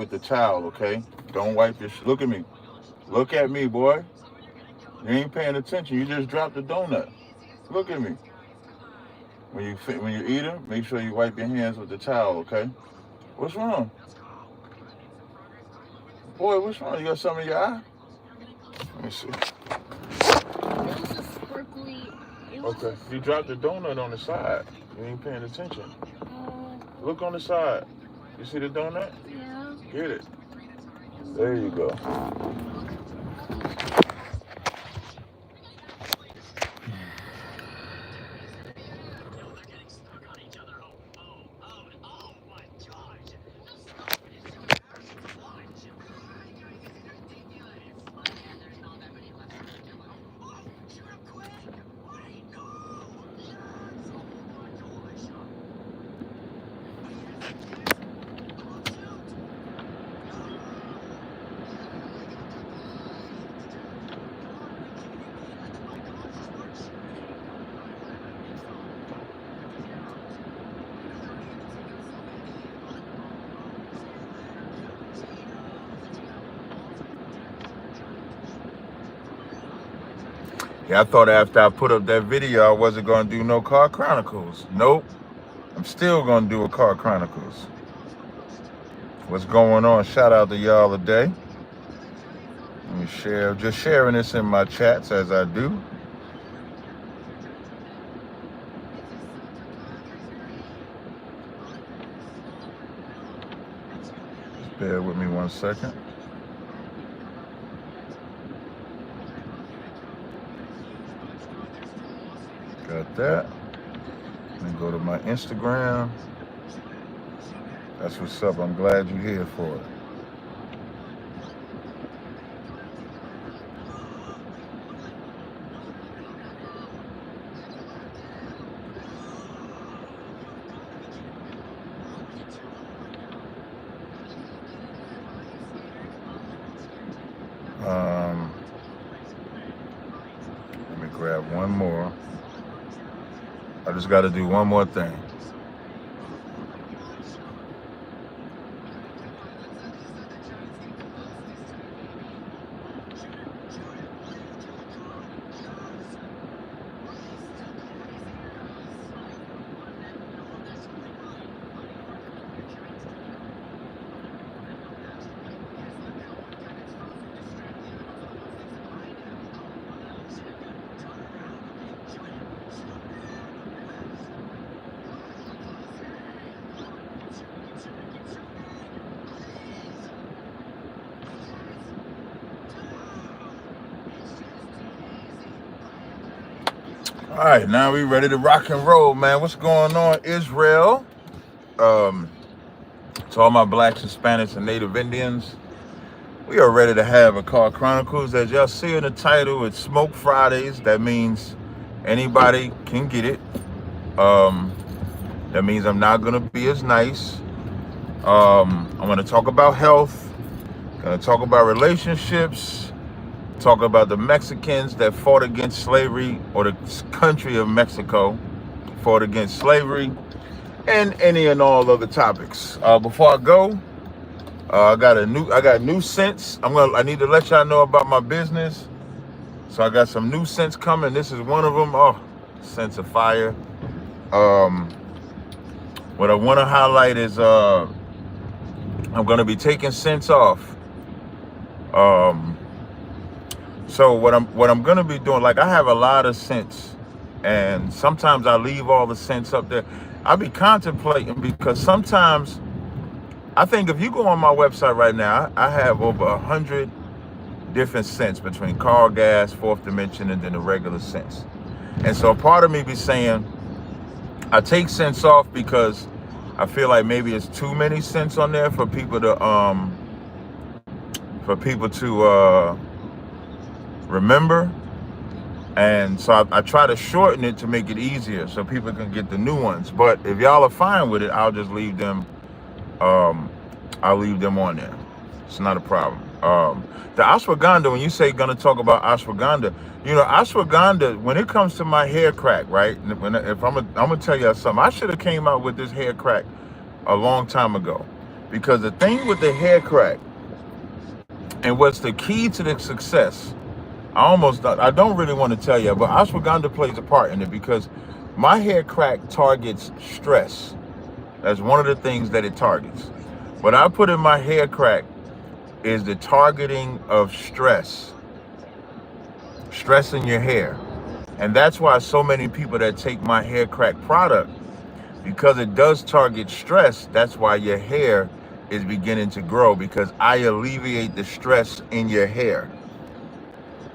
with the towel, okay? Don't wipe your. Look at me. Look at me, boy. You ain't paying attention. You just dropped the donut. Look at me. When you eat them, make sure you wipe your hands with the towel, okay? What's wrong, boy? What's wrong? You got something in your eye? Let me see. It was a sparkly. Okay. You dropped the donut on the side. You ain't paying attention. Look on the side. You see the donut? Yeah. Get it. There you go. Yeah, I thought after I put up that video, I wasn't going to do no Car Chronicles. Nope. I'm still going to do a Car Chronicles. What's going on? Shout out to y'all today. Let me share. Just sharing this in my chats as I do. Just bear with me 1 second. Got that. Let me go to my Instagram. That's what's up. I'm glad you're here for it. Let me grab one more. I just got to do one more thing. All right, now we ready to rock and roll, man. What's going on, Israel? To all my blacks, Hispanics, and Native Indians, we are ready to have a Car Chronicles. As y'all see in the title, it's Smoke Fridays. That means anybody can get it. That means I'm not gonna be as nice. I'm gonna talk about health. Gonna talk about relationships. Talk about the Mexicans that fought against slavery, or the country of Mexico fought against slavery, and any and all other topics. Before I go, I got new scents. I need to let y'all know about my business. So I got some new scents coming. This is one of them. Oh, scents of fire. What I want to highlight is I'm gonna be taking scents off. So what I'm gonna be doing, like I have a lot of scents, and sometimes I leave all the scents up there. I'll be contemplating, because sometimes I think if you go on my website right now, I have over 100 different scents between car gas, fourth dimension, and then the regular scents. And so part of me be saying I take scents off because I feel like maybe it's too many scents on there for people to remember. And so I try to shorten it to make it easier so people can get the new ones. But if y'all are fine with it, I'll just leave them. I'll leave them on there. It's not a problem. The ashwagandha, when you say gonna talk about ashwagandha, ashwagandha, when it comes to my hair crack, right? If I'm gonna tell you something, I should have came out with this hair crack a long time ago. Because the thing with the hair crack and what's the key to the success, I don't really want to tell you, but ashwagandha plays a part in it because my hair crack targets stress. That's one of the things that it targets. What I put in my hair crack is the targeting of stress in your hair. And that's why so many people that take my hair crack product, because it does target stress, that's why your hair is beginning to grow, because I alleviate the stress in your hair.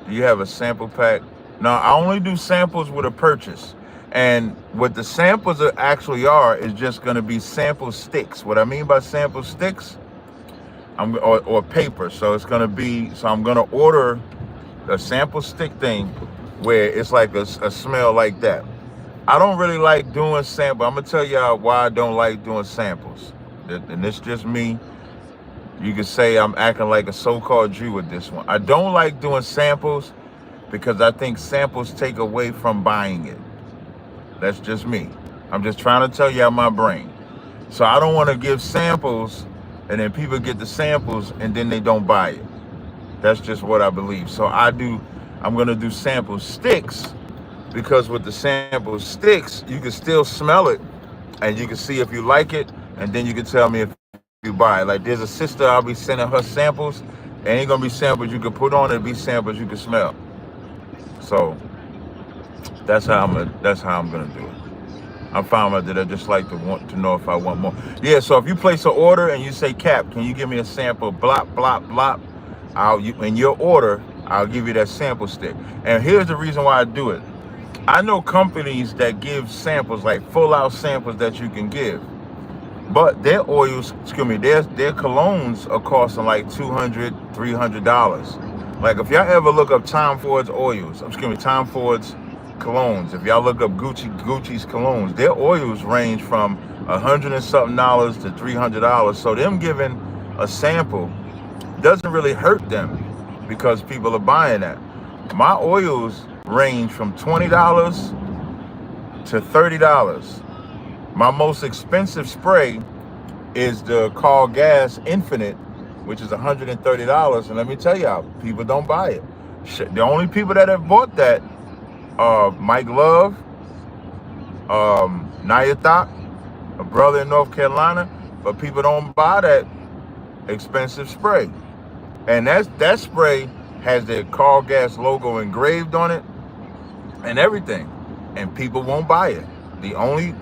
Do you have a sample pack? No, I only do samples with a purchase. And what the samples actually are is just going to be sample sticks. What I mean by sample sticks, or paper. So it's going to be, so I'm going to order a sample stick thing where it's like a smell like that. I don't really like doing samples. I'm going to tell y'all why I don't like doing samples. And it's just me. You could say I'm acting like a so-called Jew with this one. I don't like doing samples because I think samples take away from buying it. That's just me. I'm just trying to tell y'all my brain. So I don't want to give samples and then people get the samples and then they don't buy it. That's just what I believe. So I'm going to do sample sticks, because with the sample sticks, you can still smell it and you can see if you like it, and then you can tell me if you buy it. Like there's a sister, I'll be sending her samples. It ain't going to be samples you can put on, it'll be samples you can smell. So that's how I'm going to do it. I'm fine with it. I just like to want to know if I want more. Yeah, so if you place an order and you say, Cap, can you give me a sample, blop, blop, blop, in your order, I'll give you that sample stick. And here's the reason why I do it. I know companies that give samples, like full-out samples that you can give. But their oils, their colognes are costing like $200, $300. Like if y'all ever look up Tom Ford's oils, Tom Ford's colognes, if y'all look up Gucci's colognes, their oils range from $100 and something to $300. So them giving a sample doesn't really hurt them because people are buying that. My oils range from $20 to $30. My most expensive spray is the Carl Gas Infinite, which is $130. And let me tell y'all, people don't buy it. The only people that have bought that are Mike Love, Nayathak, a brother in North Carolina, but people don't buy that expensive spray. And that spray has the Carl Gas logo engraved on it and everything, and people won't buy it. The only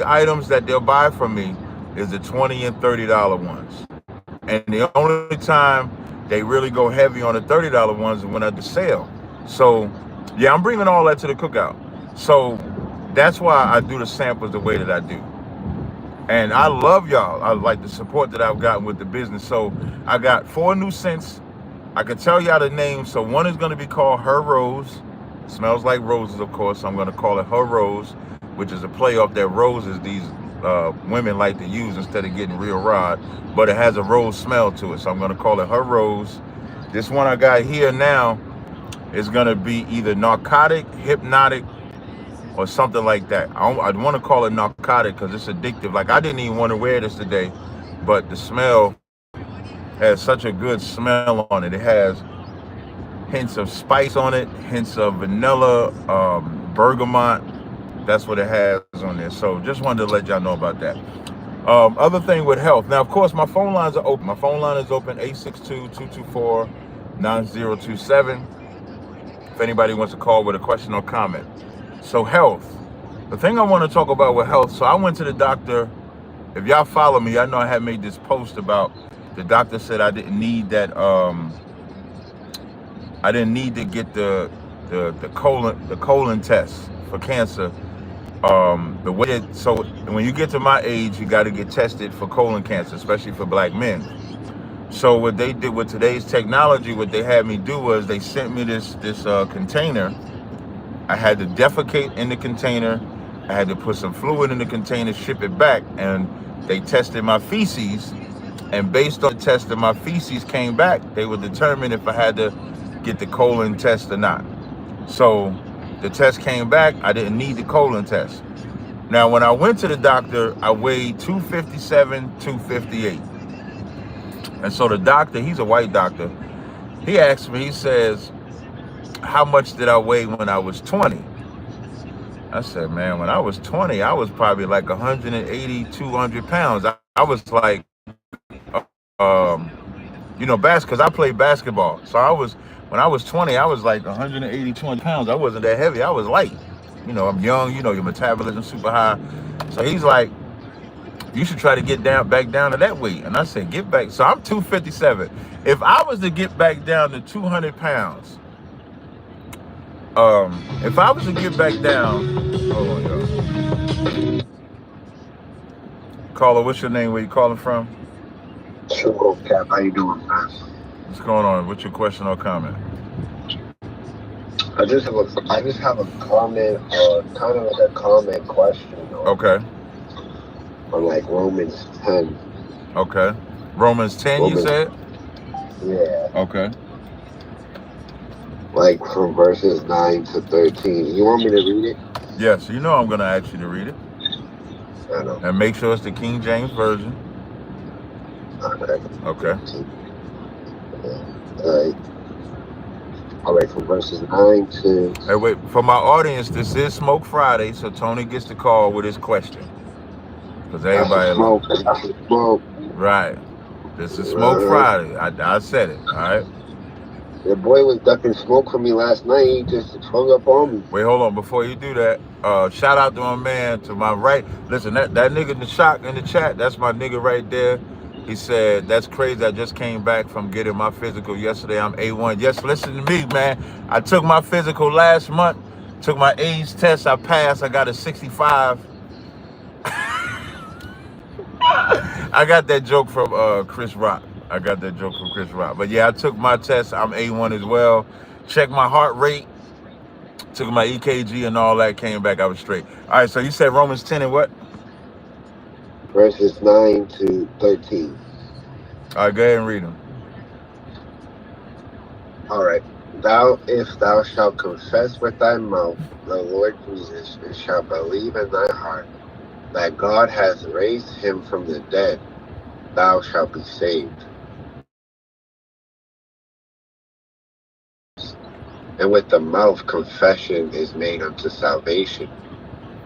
items that they'll buy from me is the $20 and $30 ones. And the only time they really go heavy on the $30 ones is when at the sale. So yeah, I'm bringing all that to the cookout. So that's why I do the samples the way that I do. And I love y'all. I like the support that I've gotten with the business. So I got 4 new scents. I can tell y'all the names. So one is going to be called Her Rose. It smells like roses, of course. So I'm going to call it Her Rose, which is a play off that roses these women like to use instead of getting real rod. But it has a rose smell to it. So I'm going to call it Her Rose. This one I got here now is going to be either narcotic, hypnotic, or something like that. I'd want to call it narcotic because it's addictive. Like I didn't even want to wear this today, but the smell has such a good smell on it. It has hints of spice on it, hints of vanilla, bergamot. That's what it has on there. So just wanted to let y'all know about that. Other thing with health. Now, of course, my phone lines are open. My phone line is open, 862-224-9027. If anybody wants to call with a question or comment. So health. The thing I want to talk about with health, so I went to the doctor. If y'all follow me, I know I had made this post about the doctor said I didn't need that, I didn't need to get the colon test for cancer. So when you get to my age, you got to get tested for colon cancer, especially for black men. So what they did with today's technology, what they had me do was they sent me this container. I had to defecate in the container. I had to put some fluid in the container, ship it back, and they tested my feces. And based on the test of my feces came back, they would determine if I had to get the colon test or not. So the test came back, I didn't need the colon test. Now, when I went to the doctor, I weighed 257, 258. And so the doctor, he's a white doctor, he asked me, he says, how much did I weigh when I was 20? I said, man, when I was 20, I was probably like 180, 200 pounds. I was like, because I played basketball. So when I was 20, I was like 180, 200 pounds. I wasn't that heavy. I was light. I'm young, your metabolism super high. So he's like, you should try to get back down to that weight. And I said, get back. So I'm 257. If I was to get back down to 200 pounds, if I was to get back down, hold on, y'all. Caller, what's your name? Where you calling from? Sure, Cap. How you doing, man? What's going on? What's your question or comment? I just have a comment, kind of like a comment question. Okay. On like Romans 10. Okay. Romans 10, you said? Yeah. Okay. Like from verses 9 to 13. You want me to read it? Yes, I'm going to ask you to read it. I know. And make sure it's the King James Version. Okay. All right, from verses 9 to... Hey, wait. For my audience, this is Smoke Friday, so Tony gets the call with his question. Because everybody... Smoke. Right. This is Smoke Friday. I said it, all right? The boy was ducking smoke from me last night. He just hung up on me. Wait, hold on. Before you do that, shout out to my man to my right. Listen, that nigga in the chat, that's my nigga right there. He said, that's crazy. I just came back from getting my physical yesterday. I'm A1. Yes, listen to me, man. I took my physical last month. Took my AIDS test. I passed. I got a 65. I got that joke from Chris Rock. But yeah, I took my test. I'm A1 as well. Checked my heart rate. Took my EKG and all that. Came back. I was straight. All right, so you said Romans 10 and what? Verses 9 to 13. All right, go ahead and read them. All right. If thou shalt confess with thy mouth the Lord Jesus, and shalt believe in thy heart that God hath raised him from the dead, thou shalt be saved. And with the mouth confession is made unto salvation.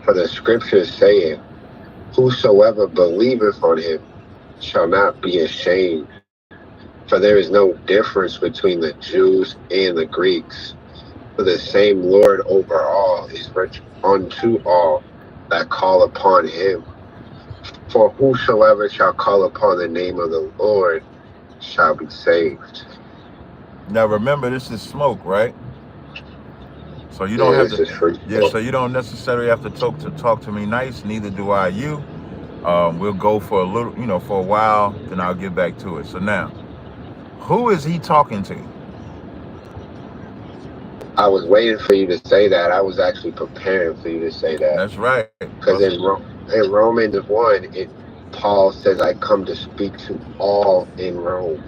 For the scriptures saith, whosoever believeth on him shall not be ashamed. For there is no difference between the Jews and the Greeks. For the same Lord over all is rich unto all that call upon him. For whosoever shall call upon the name of the Lord shall be saved. Now remember, this is Smoke, right? So you don't have to. Yeah, so you don't necessarily have to talk to me nice. Neither do I you. We'll go for a little, for a while. Then I'll get back to it. So now, who is he talking to? I was waiting for you to say that. I was actually preparing for you to say that. That's right. Because in Romans 1, Paul says, I come to speak to all in Rome.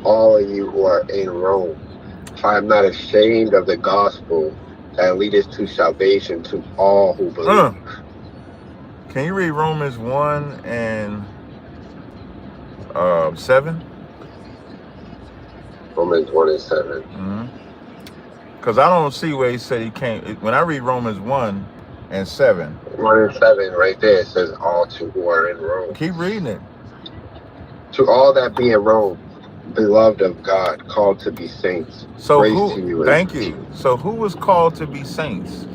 All of you who are in Rome. For I am not ashamed of the gospel that leadeth to salvation to all who believe. Can you read Romans 1 and 7? Romans 1 and 7. Because I don't see where he said he came. When I read Romans 1 and 7. 1 and 7 right there, it says all to who are in Rome. Keep reading it. To all that be in Rome, beloved of God, called to be saints. So thank you. So who was called to be saints?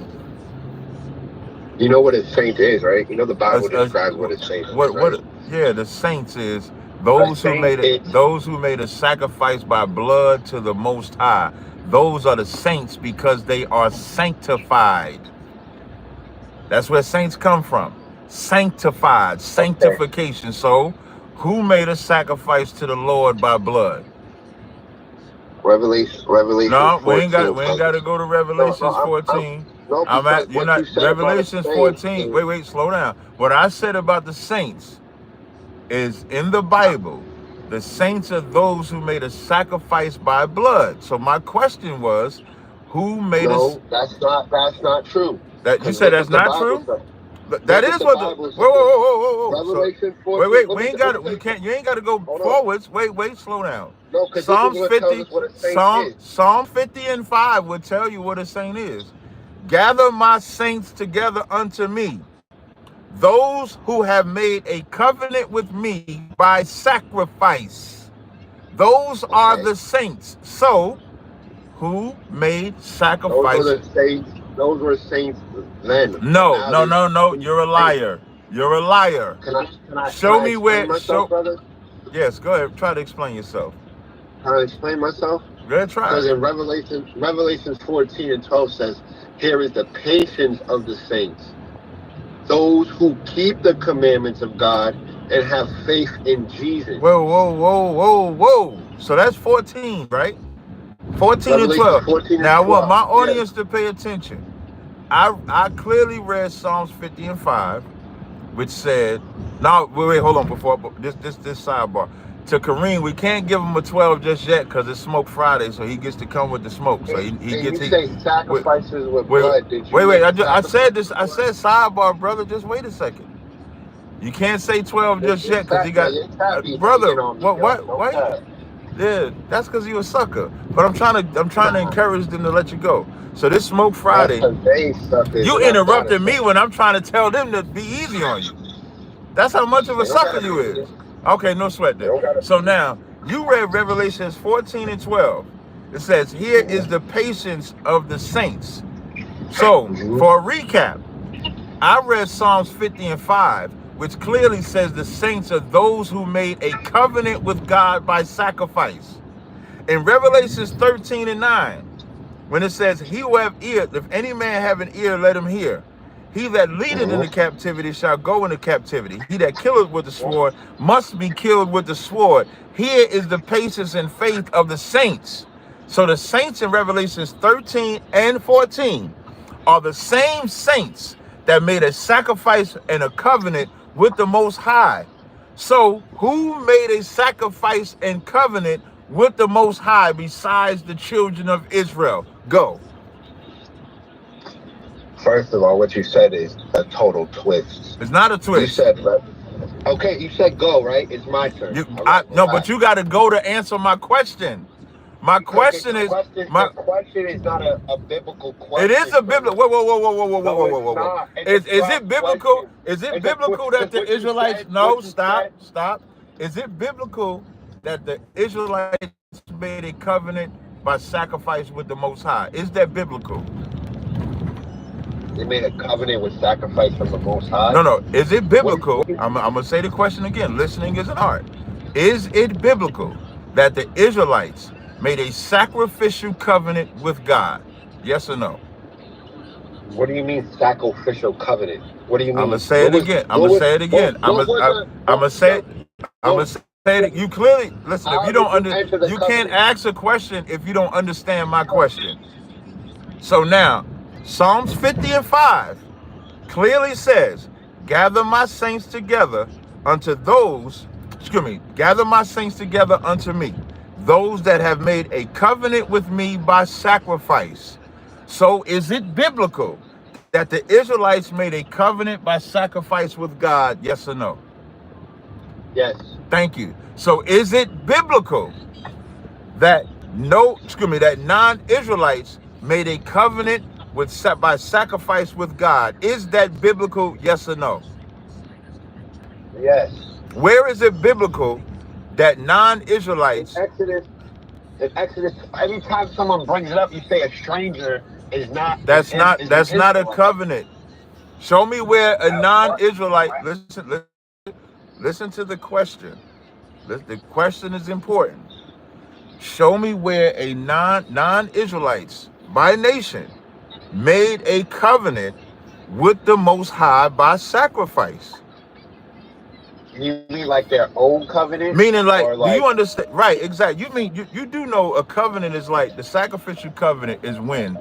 You know what a saint is, right? You know the Bible describes what a saint is. Right? Yeah, the saints is those who made a sacrifice by blood to the Most High. Those are the saints because they are sanctified. That's where saints come from. Sanctified, sanctification. So who made a sacrifice to the Lord by blood? Revelation. No, 14, we ain't got to go to Revelations 14. Revelations 14. Wait, slow down. What I said about the saints is in the Bible, the saints are those who made a sacrifice by blood. So my question was, who made that's not true. You said that's not true? That That's is what the what the Bible whoa, whoa, says. whoa, whoa, whoa. So Revelation wait, 14. wait, Let we me, ain't let got me to. say this. You ain't got to go Hold on. forwards. Wait, slow down. No, because this is Psalms what tells 50, us what a saint is. Psalm 50 and 5 will tell you what a saint is. Gather my saints together unto me, those who have made a covenant with me by sacrifice. Those are Okay. the saints. So, who made Those were sacrifice? the saints. Those were saints then. But No, now no, there's no, no. new You're a saints. liar. You're a liar. Can Show I me explain where. myself, brother? Yes, go ahead. Try to explain yourself. Can I explain myself? Go ahead, try. Because in Revelation 14 and 12 says, here is the patience of the saints, those who keep the commandments of God and have faith in Jesus. Whoa, whoa, whoa, whoa, whoa. So that's 14, right? 14 and Revelation 12. 14 and Now I want 12. my Yes. audience to pay attention. I clearly read Psalms 50 and 5, which said, now wait, hold on before this sidebar. To Kareem, we can't give him a 12 just yet because it's Smoke Friday, so he gets to come with the smoke. So he And gets you say sacrifices with blood. Did you wait. make I said sacrifices this. I with blood? said sidebar, brother. Just wait a second. You can't say 12 just yet because he got, Your cat be brother. hating on me, yo. What? No Wait. cap. Yeah, that's because you a sucker. But I'm trying to Nah, encourage them to let you go. So this Smoke that's Friday, because they suckers you and I'm not a interrupted me sucker. when I'm trying to tell them to be easy on you. That's how much of a They don't sucker gotta you be is. here. Okay, no sweat They then. don't gotta So be here. now you read Revelations 14 and 12. It says, here is the patience of the saints. So for a recap, I read Psalms 50 and 5, which clearly says the saints are those who made a covenant with God by sacrifice. In Revelations 13 and 9, when it says, he who have ear, if any man have an ear, let him hear. He that leadeth into captivity shall go into captivity. He that killeth with the sword must be killed with the sword. Here is the patience and faith of the saints. So the saints in Revelations 13 and 14 are the same saints that made a sacrifice and a covenant with the Most High. So who made a sacrifice and covenant with the Most High besides the children of Israel? Go. First of all, what you said is a total twist. It's not a You twist. said, okay, you said go, right? It's my turn. All right, No, but relax. you got to go to answer my question. My Because question is the question is not a biblical It is question, a brother. biblical. Whoa. No, it's Whoa. not. It's a Is prop it biblical? question. Is it It's a biblical because that the what you Israelites? said, No, stop. Is it biblical that the Israelites made a covenant by sacrifice with the Most High? Is that biblical? they made a covenant with sacrifice from the Most High. No. Is it biblical? What I'm gonna say the question again. Listening is an art. Is it biblical that the Israelites made a sacrificial covenant with God? Yes or no? What do you mean sacrificial covenant? What do you I'm mean? gonna say it again. I'm gonna say it again. I'm gonna say it. You clearly listen. If how you did don't you enter the you can't covenant? ask a question if you don't understand my question. So now, Psalms 50 and 5 clearly says, "Gather my saints together unto those." Gather my saints together unto me, those that have made a covenant with me by sacrifice. So, is it biblical that the Israelites made a covenant by sacrifice with God? Yes or no? Yes. Thank you. So is it biblical that that non-Israelites made a covenant by sacrifice with God? Is that biblical? Yes or no? Yes. Where is it biblical that In non-Israelites? Exodus, every time someone brings it up, you say a stranger is not That's not is an a Israelite. covenant. Show me where a What? non-Israelite. Listen to the question. The question is important. Show me where a non-Israelites by nation made a covenant with the Most High by sacrifice. You mean like their own covenant, Meaning, like, or do you like? understand? Right, exactly. You mean you do know a covenant is like the sacrificial covenant is when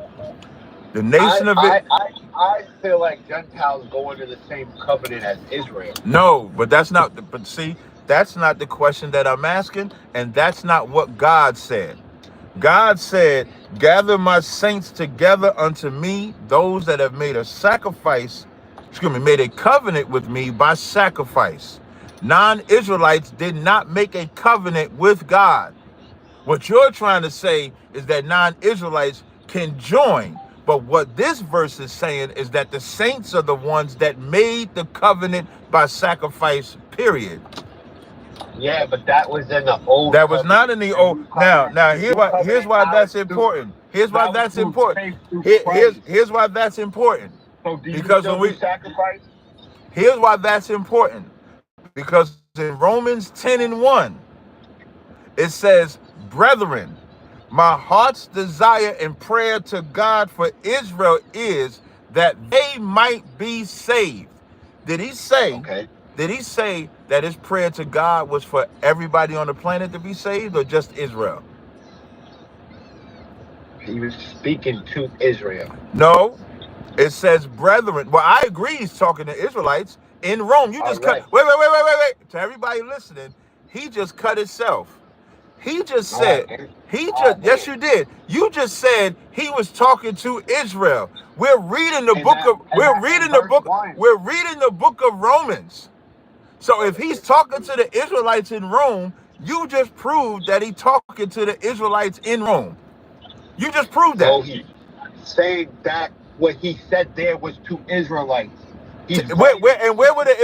the I nation of it. I I I feel like Gentiles go under the same covenant as Israel. No, but that's not. But see, that's not the question that I'm asking, and that's not what God said. God said, gather my saints together unto me, those that have made a sacrifice made a covenant with me by sacrifice. Non-Israelites did not make a covenant with God. What you're trying to say is that non-Israelites can join. But what this verse is saying is that the saints are the ones that made the covenant by sacrifice, period. Yeah, but that was in the old. That was not in the old. Now here's why that's important. Here's why that's important. Here's why that's important. So do you Because still when do sacrifice? here's why that's important. Because in Romans 10:1, it says, "Brethren, my heart's desire and prayer to God for Israel is that they might be saved." Did he say? Okay. Did he say that his prayer to God was for everybody on the planet to be saved, or just Israel? He was speaking to Israel. No, it says brethren. Well, I agree he's talking to Israelites in Rome. You just cut. Wait. To everybody listening, he just cut himself. He just said, yes, you did. You just said he was talking to Israel. We're reading the book of Romans. So if he's talking to the Israelites in Rome, you just proved that he's talking to the Israelites in Rome. You just proved that. So he's saying that what he said there was to Israelites. Where were the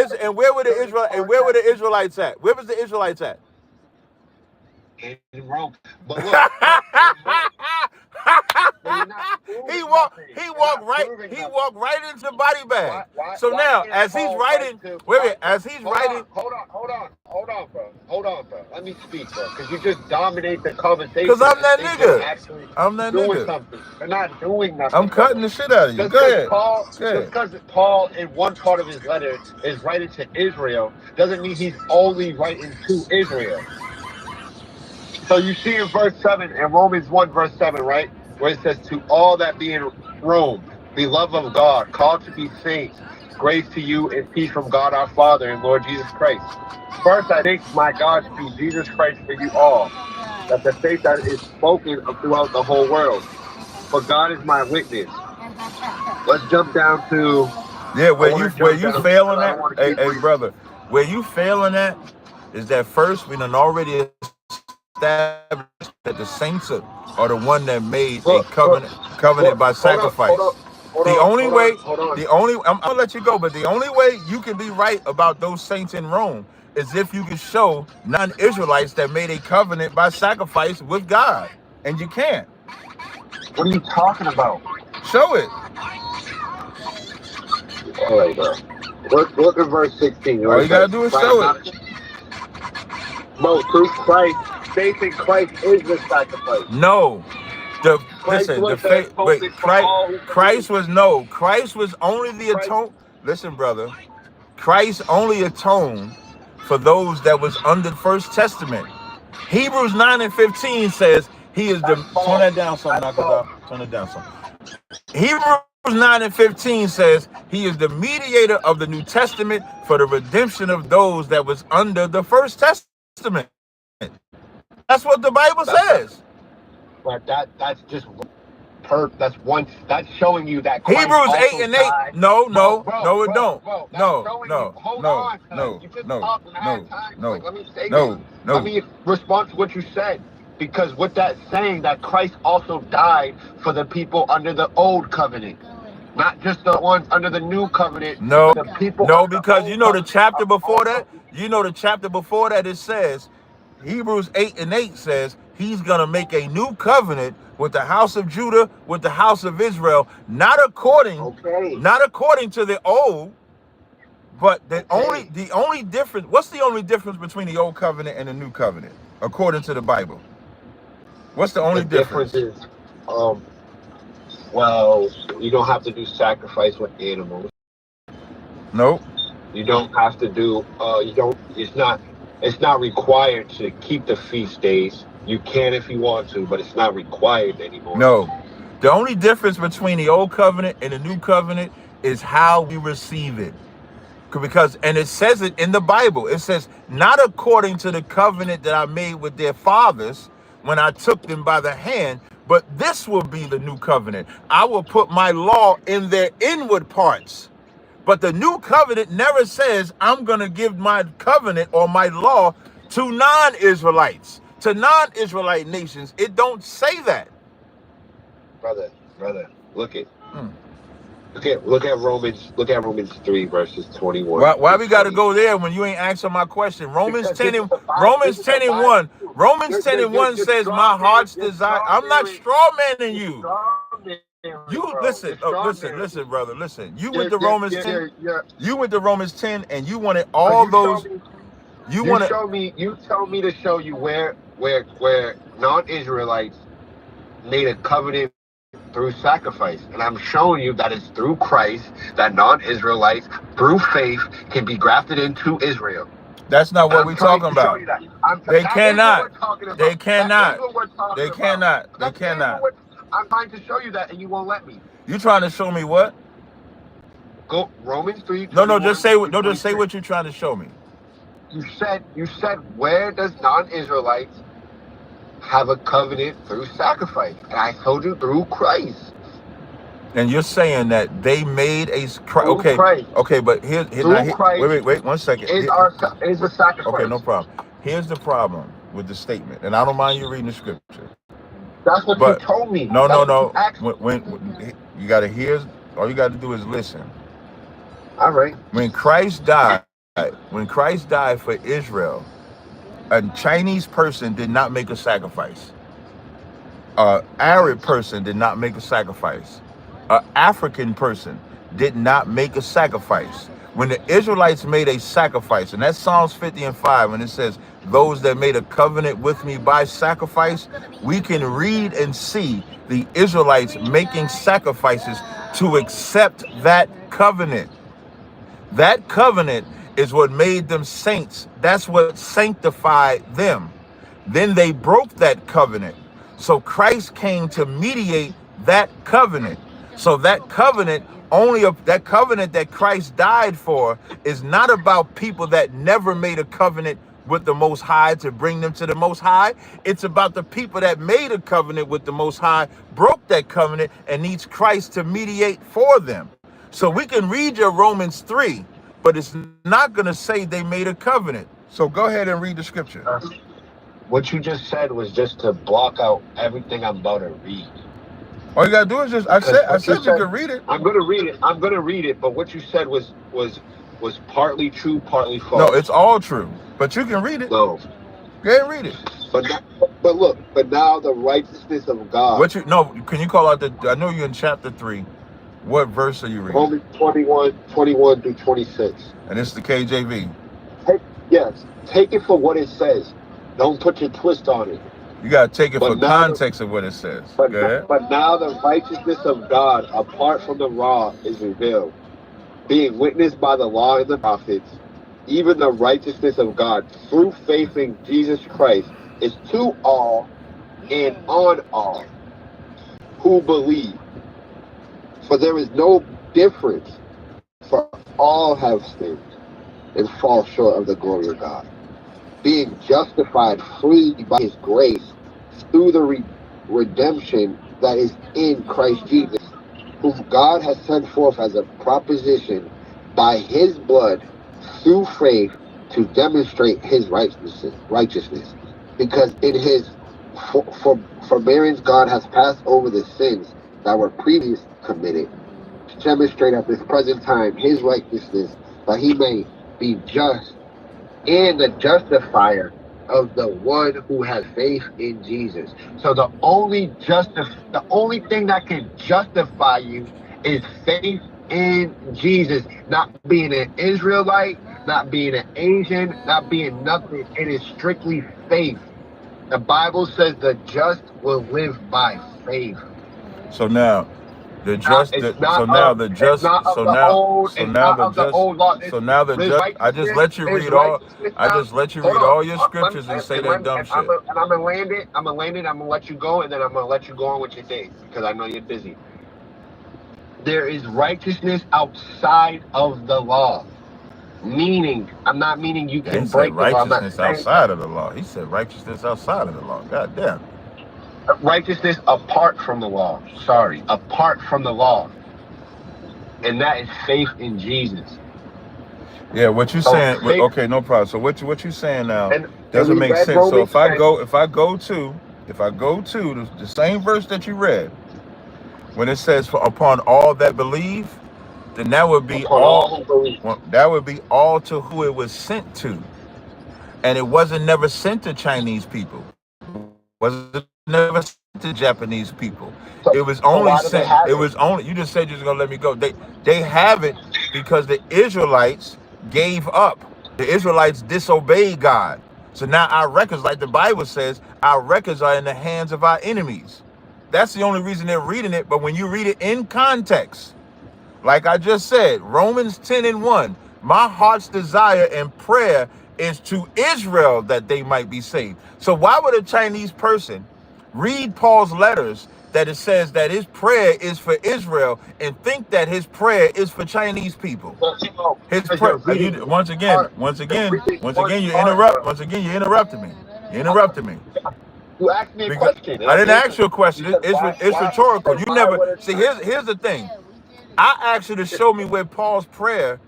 Israelites at? Where was the Israelites at? In Rome. But look, he walked right into the body bag. So now, as he's writing, hold on, bro. Let me speak, bro, because you just dominate the conversation. Because I'm that nigga. I'm that nigga. Something. They're not doing nothing. I'm cutting the shit out of you. Go ahead. Just because Paul, in one part of his letter, is writing to Israel, doesn't mean he's only writing to Israel. So you see in verse 7, in Romans 1, verse 7, right? Where it says, to all that be in Rome, beloved of God, called to be saints, grace to you and peace from God our Father and Lord Jesus Christ. First, I thank my God through Jesus Christ for you all, that the faith that is spoken of throughout the whole world. For God is my witness. Let's jump down to... Yeah, where you failing at? Hey, brother, where you failing at is that first we done already established that the saints are the one that made a covenant by sacrifice. I'm gonna let you go, but the only way you can be right about those saints in Rome is if you can show non-Israelites that made a covenant by sacrifice with God, and you can't. What are you talking about? Show it. All right, bro. Look at verse 16. All you gotta do is show it. No, through Christ, faith in Christ is the sacrifice. No. Christ was only the atone. Listen, brother. Christ only atoned for those that was under the First Testament. Hebrews 9:15 says he is the... Turn that down some, Nakazah. Turn it down some. Hebrews 9:15 says he is the mediator of the New Testament for the redemption of those that was under the First Testament. That's what the Bible says. But that's just that's showing you that Christ Hebrews also 8 and 8. died. No, it don't. Let me respond to what you said. Because with that saying that Christ also died for the people under the old covenant. Not just the ones under the new covenant. No, the people because you know the chapter before that? It says, Hebrews 8 and 8 says, he's going to make a new covenant with the house of Judah, with the house of Israel, not according to the old, but the only difference, what's the only difference between the old covenant and the new covenant, according to the Bible? What's the only difference? The difference is, well, you don't have to do sacrifice with animals. Nope. You don't have to do, it's not required to keep the feast days. You can if you want to, but it's not required anymore. No. The only difference between the old covenant and the new covenant is how we receive it. And it says it in the Bible. It says, not according to the covenant that I made with their fathers when I took them by the hand, but this will be the new covenant. I will put my law in their inward parts. But the new covenant never says I'm going to give my covenant or my law to non-Israelites, to non-Israelite nations. It don't say that. Brother, look at Romans 3 verses 21. Why we got to go there when you ain't answering my question? Romans 10 and 1. Romans 10 and 1 says my heart's desire. I'm not straw manning you. You listen, listen, brother, listen. You went to Romans 10. You went to Romans 10 and you wanted all those. You tell me to show you where non-Israelites made a covenant through sacrifice, and I'm showing you that it's through Christ that non-Israelites through faith can be grafted into Israel. That's not what we're talking about. They cannot. They cannot. They cannot. They cannot. I'm trying to show you that, and you won't let me. You trying to show me what? Go Romans 3. No, just say what. No, just say what you're trying to show me. You said where does non-Israelites have a covenant through sacrifice? And I told you through Christ. And you're saying that they made a Christ. Okay, but here wait 1 second. Is the sacrifice. Okay, no problem. Here's the problem with the statement, and I don't mind you reading the scripture. That's what you told me. No. When you gotta hear, all you gotta do is listen. All right. When Christ died for Israel, a Chinese person did not make a sacrifice. An Arab person did not make a sacrifice. An African person did not make a sacrifice. When the Israelites made a sacrifice, and that's Psalms 50 and 5, when it says, those that made a covenant with me by sacrifice, we can read and see the Israelites making sacrifices to accept that covenant. That covenant is what made them saints. That's what sanctified them. Then they broke that covenant. So Christ came to mediate that covenant. So that covenant that covenant that Christ died for is not about people that never made a covenant with the Most High to bring them to the Most High. It's about the people that made a covenant with the Most High, broke that covenant, and needs Christ to mediate for them. So we can read your Romans 3, but it's not going to say they made a covenant. So go ahead and read the scripture. What you just said was just to block out everything I'm about to read. All you gotta do is just I said you can read it. I'm gonna read it, but what you said was partly true, partly false. No, it's all true. But you can read it. No. Go ahead and read it. But now the righteousness of God. Can you call out I know you're in chapter 3. What verse are you reading? Romans 21 through 26. And it's the KJV. Yes. Take it for what it says. Don't put your twist on it. You got to take it for context of what it says. But now the righteousness of God, apart from the law, is revealed, being witnessed by the law and the prophets, even the righteousness of God through faith in Jesus Christ is to all and on all who believe. For there is no difference, for all have sinned and fall short of the glory of God, being justified freely by his grace through the redemption that is in Christ Jesus, whom God has sent forth as a proposition by his blood through faith to demonstrate his righteousness. Because in his forbearance God has passed over the sins that were previously committed, to demonstrate at this present time his righteousness, that he may be just and the justifier of the one who has faith in Jesus. So the only thing that can justify you is faith in Jesus, not being an Israelite, not being an Asian, not being nothing. It is strictly faith. The Bible says the just will live by faith. So now the just I just let you read all your scriptures and say that dumb shit. And I'm gonna land it, I'm gonna let you go, and then I'm gonna let you go on with your day, because I know you're busy. There is righteousness outside of the law. Meaning, I'm not meaning you can break the law. Righteousness outside of the law. He said righteousness outside of the law. God damn. Righteousness apart from the law. Apart from the law. and that is faith in Jesus. Yeah, what you So saying? faith, Okay, no problem. So what you saying now and doesn't we make read sense. So Romans 10 if I go to the same verse that you read, when it says for upon all that believe, then that would be upon all who believe. well, that would be all to who it was sent to, and it wasn't never sent to Chinese people. Was it never sent to Japanese people? So, It was so only why do they sent. have It it? was only. You just said you're just gonna let me go. They have it because the Israelites gave up. The Israelites disobeyed God. So now our records, like the Bible says, our records are in the hands of our enemies. That's the only reason they're reading it. But when you read it in context, like I just said, Romans 10:1, my heart's desire and prayer is to Israel that they might be saved. So why would a Chinese person read Paul's letters that it says that his prayer is for Israel and think that his prayer is for Chinese people? His Because prayer, you're reading once one again, part. You're reading one you part, interrupt. bro. Once again, you interrupted me. You interrupted me. You asked me a Because question, and I I didn't ask answered you a it. question. You said, It's rhetorical. You why never would see. it? Here's the thing. I asked you to show me where Paul's prayer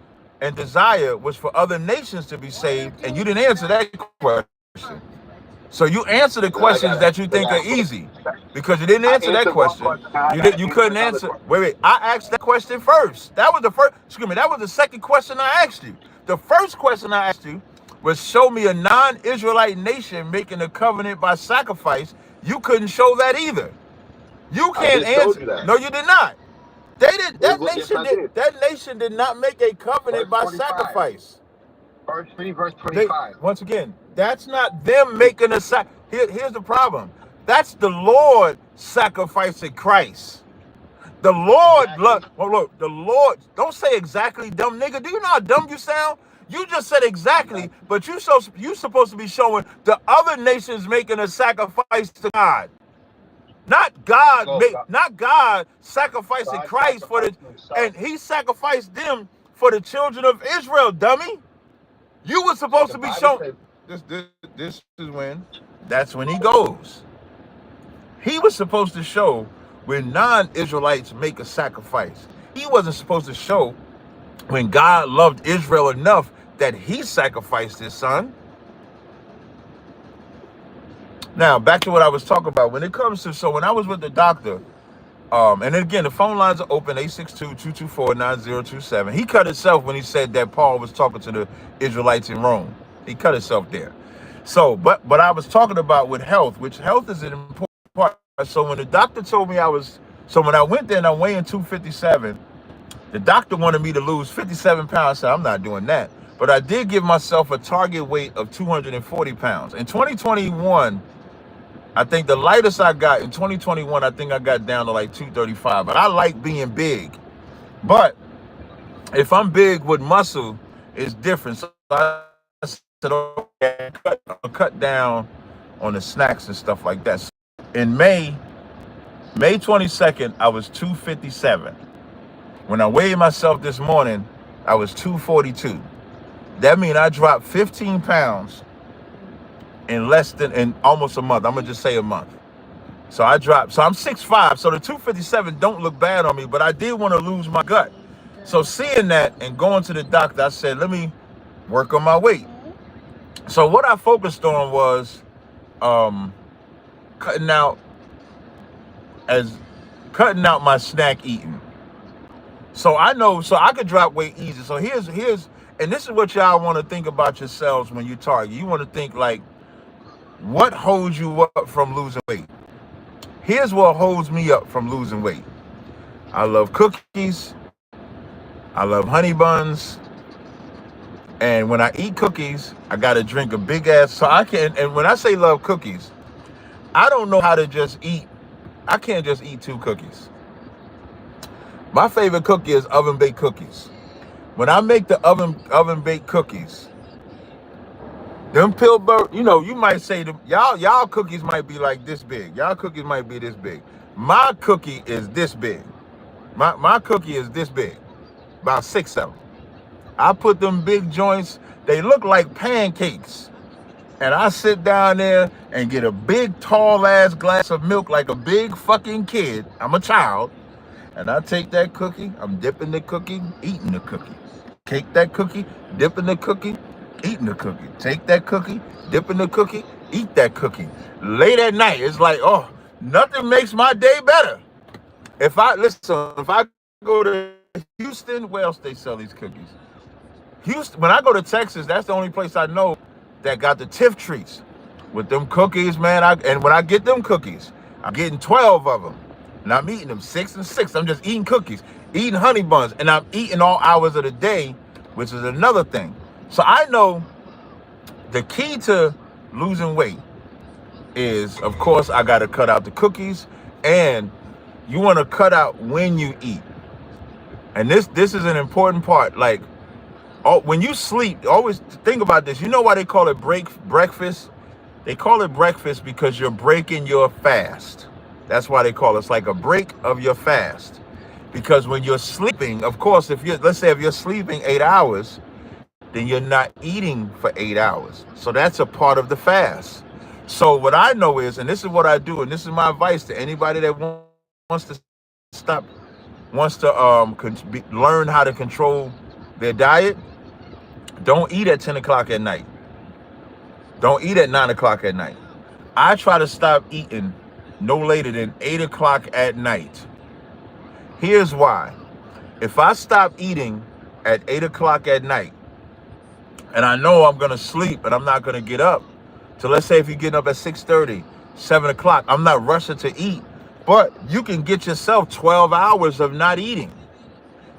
and desire was for other nations to be saved, and you didn't answer that question. So you answer the I questions got it. that you think are easy because you didn't I answer that answered one question. question. I You gotta didn't. You answer couldn't another answer. question. Wait. I asked that question first. That was the first. Excuse me. That was the second question I asked you. The first question I asked you was show me a non-Israelite nation making a covenant by sacrifice. You couldn't show that either. You I can't just showed answer. you that. No, you did not. They did. Yes, I did. That nation did not make a Verse covenant by 25. sacrifice. Verse They 25. once again, that's not them making a sac. Here's the problem. That's the Lord sacrificing Christ. The Lord, Exactly. look, the Lord. Don't say exactly, dumb nigga. Do you know how dumb you sound? You just said exactly, Exactly. but you supposed to be showing the other nations making a sacrifice to God. No, Not God sacrificing God Christ for the, sacrificed himself. and he sacrificed them for the children of Israel, dummy. You were supposed The to be Bible shown. says, This is when, that's when he goes. He was supposed to show when non-Israelites make a sacrifice. He wasn't supposed to show when God loved Israel enough that he sacrificed his son. Now, back to what I was talking about. When it comes to, so when I was with the doctor, and again, the phone lines are open, 862-224-9027. He cut himself when he said that Paul was talking to the Israelites in Rome. He cut himself there. So, but I was talking about with health, which health is an important part. So when the doctor told me so when I went there and I'm weighing 257, the doctor wanted me to lose 57 pounds. I said, I'm not doing that. But I did give myself a target weight of 240 pounds. In 2021, I think the lightest I got in 2021, I think I got down to like 235. But I like being big. But if I'm big with muscle, it's different. So I said, okay, I'll cut down on the snacks and stuff like that. So in May 22nd, I was 257. When I weighed myself this morning, I was 242. That means I dropped 15 pounds in almost a month. I'm gonna just say a month. So I'm 6'5", so the 257 don't look bad on me, but I did want to lose my gut. So seeing that and going to the doctor, I said, let me work on my weight. So what I focused on was cutting out my snack eating. So I know, so I could drop weight easy. So here's, and this is what y'all want to think about yourselves when you target. You want to think like, what holds you up from losing weight? Here's what holds me up from losing weight. I love cookies. I love honey buns. And when I eat cookies, I got to drink a big ass. So I can't, and when I say love cookies, I don't know how to just eat. I can't just eat 2 cookies. My favorite cookie is oven baked cookies. When I make the oven baked cookies, them Pillsbury, you might say them, y'all cookies might be like this big. Y'all cookies might be this big. My cookie is this big. My cookie is this big. About 6 of them. I put them big joints, they look like pancakes. And I sit down there and get a big tall ass glass of milk like a big fucking kid. I'm a child. And I take that cookie, I'm dipping the cookie, eating the cookie. Take that cookie, dipping the cookie, eating the cookie. Take that cookie, dipping the cookie, eat that cookie. Late at night, it's like, oh, nothing makes my day better. If I go to Houston, where else they sell these cookies? Houston, when I go to Texas, that's the only place I know that got the Tiff treats with them cookies, man. And when I get them cookies, I'm getting 12 of them. And I'm eating them 6 and 6. I'm just eating cookies, eating honey buns, and I'm eating all hours of the day, which is another thing. So I know the key to losing weight is, of course, I got to cut out the cookies, and you want to cut out when you eat. And this is an important part. Like, when you sleep, always think about this. You know why they call it breakfast? They call it breakfast because you're breaking your fast. That's why they call it. It's like a break of your fast. Because when you're sleeping, of course, let's say if you're sleeping 8 hours, then you're not eating for 8 hours. So that's a part of the fast. So what I know is, and this is what I do, and this is my advice to anybody that wants to learn how to control their diet. Don't eat at 10 o'clock at night. Don't eat at 9 o'clock at night. I try to stop eating no later than 8 o'clock at night. Here's why. If I stop eating at 8 o'clock at night, and I know I'm going to sleep and I'm not going to get up, so let's say if you're getting up at 6:30, 7 o'clock, I'm not rushing to eat, but you can get yourself 12 hours of not eating.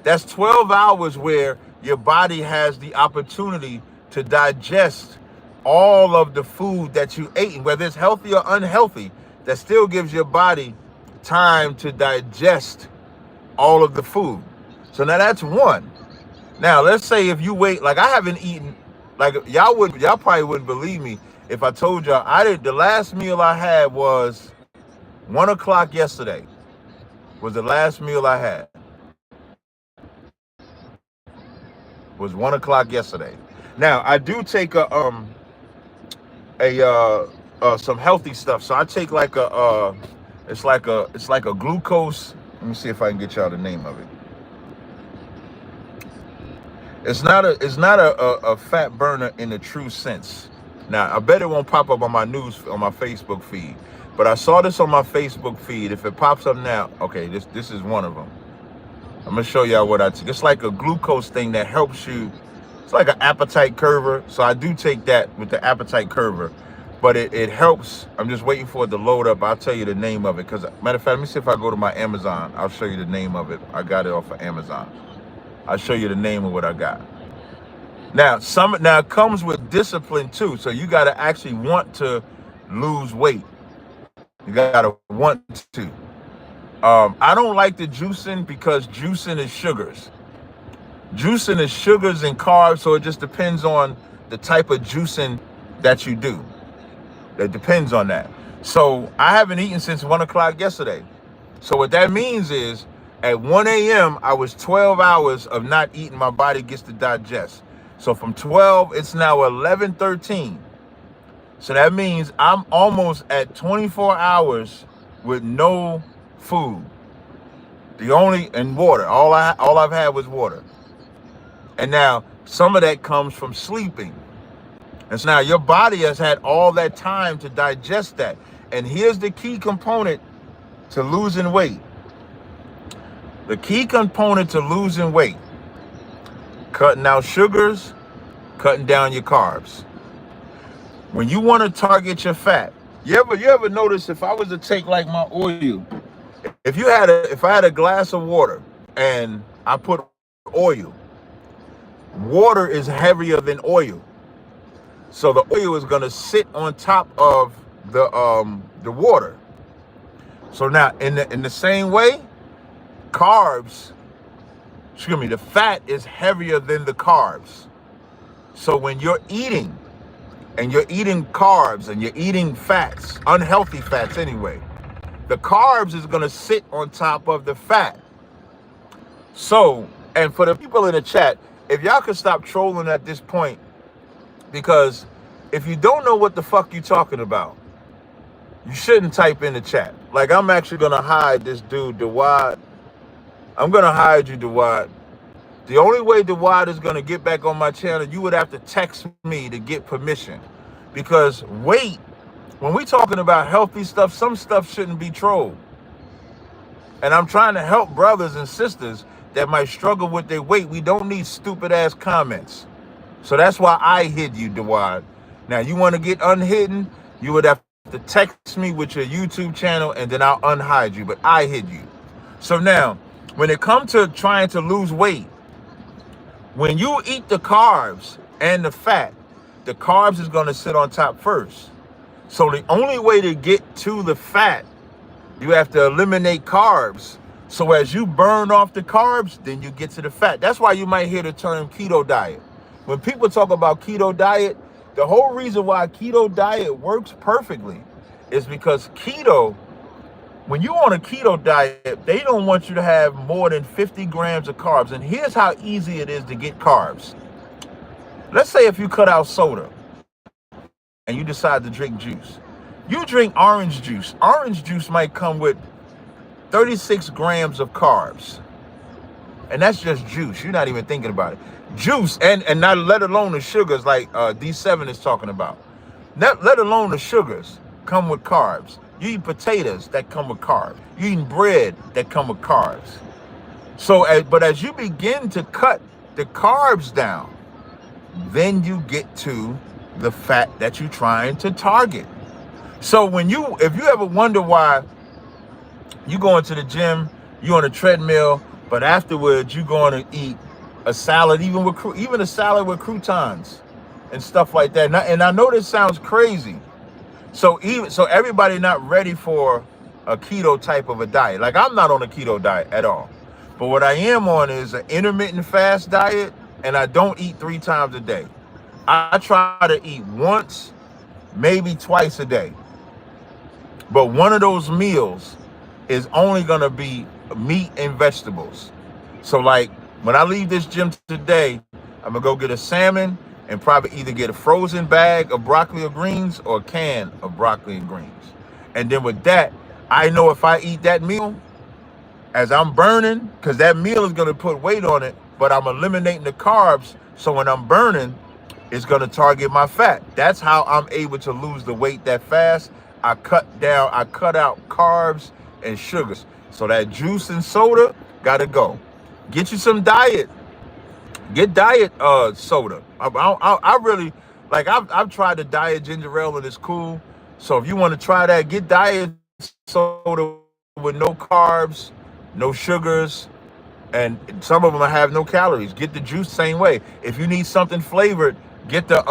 That's 12 hours where your body has the opportunity to digest all of the food that you ate, and whether it's healthy or unhealthy, that still gives your body time to digest all of the food. So now that's one. Now let's say if you wait, like I haven't eaten, like y'all probably wouldn't believe me if I told y'all the last meal I had was 1 o'clock yesterday. Was the last meal I had. Was 1 o'clock yesterday. Now I do take some healthy stuff. So I take like it's like a glucose. Let me see if I can get y'all the name of it. It's not a fat burner in the true sense. Now I bet it won't pop up on my Facebook feed, but I saw this on my Facebook feed. If it pops up now, okay, this is one of them. I'm gonna show y'all what I take. It's like a glucose thing that helps you. It's like an appetite curver. So I do take that with the appetite curver, but it helps. I'm just waiting for it to load up. I'll tell you the name of it. Cause matter of fact, let me see if I go to my Amazon. I'll show you the name of it. I got it off of Amazon. I'll show you the name of what I got. Now it comes with discipline too. So you gotta actually want to lose weight. You gotta want to. I don't like the juicing because juicing is sugars. Juicing is sugars and carbs, so it just depends on the type of juicing that you do. It depends on that. So I haven't eaten since 1 o'clock yesterday. So what that means is at 1 a.m., I was 12 hours of not eating. My body gets to digest. So from 12, it's now 11:13. So that means I'm almost at 24 hours with no food. And water. All I've had was water. And now some of that comes from sleeping. And so now your body has had all that time to digest that. And here's the key component to losing weight. The key component to losing weight: cutting out sugars, cutting down your carbs. When you want to target your fat, you ever notice if I was to take like my oil, if I had a glass of water and I put oil, water is heavier than oil. So the oil is going to sit on top of the water. So now in the same way, the fat is heavier than the carbs. So when you're eating and you're eating carbs and you're eating fats, unhealthy fats anyway, the carbs is going to sit on top of the fat. So, and for the people in the chat, if y'all could stop trolling at this point, because if you don't know what the fuck you talking about, you shouldn't type in the chat. Like, I'm actually going to hide this dude, Dawad. I'm gonna hide you, Dewad. The only way Dewad is gonna get back on my channel, you would have to text me to get permission. Because weight, when we talking about healthy stuff, some stuff shouldn't be trolled. And I'm trying to help brothers and sisters that might struggle with their weight. We don't need stupid ass comments. So that's why I hid you, Dewad. Now you want to get unhidden, you would have to text me with your YouTube channel and then I'll unhide you, but I hid you. So now, when it comes to trying to lose weight, when you eat the carbs and the fat, the carbs is going to sit on top first. So the only way to get to the fat, you have to eliminate carbs. So as you burn off the carbs, then you get to the fat. That's why you might hear the term keto diet. When people talk about keto diet, the whole reason why keto diet works perfectly is because keto, when you're on a keto diet, they don't want you to have more than 50 grams of carbs. And here's how easy it is to get carbs. Let's say if you cut out soda and you decide to drink juice. You drink orange juice. Orange juice might come with 36 grams of carbs. And that's just juice. You're not even thinking about it. Juice, and not let alone the sugars like D7 is talking about. Let alone the sugars come with carbs. You eat potatoes that come with carbs. You eat bread that come with carbs. So, but as you begin to cut the carbs down, then you get to the fat that you're trying to target. So if you ever wonder why you go into the gym, you're on a treadmill, but afterwards you're going to eat a salad, even a salad with croutons and stuff like that. And I know this sounds crazy. So everybody not ready for a keto type of a diet. Like I'm not on a keto diet at all. But what I am on is an intermittent fast diet, and I don't eat 3 times a day. I try to eat once, maybe twice a day. But one of those meals is only gonna be meat and vegetables. So like when I leave this gym today, I'm gonna go get a salmon and probably either get a frozen bag of broccoli or greens or a can of broccoli and greens. And then with that, I know if I eat that meal, as I'm burning, because that meal is gonna put weight on it, but I'm eliminating the carbs. So when I'm burning, it's gonna target my fat. That's how I'm able to lose the weight that fast. I cut out carbs and sugars. So that juice and soda gotta go. Get you some diet. Get diet soda. I really like. I've tried the diet ginger ale and it's cool. So if you want to try that, get diet soda with no carbs, no sugars, and some of them have no calories. Get the juice same way. If you need something flavored, get the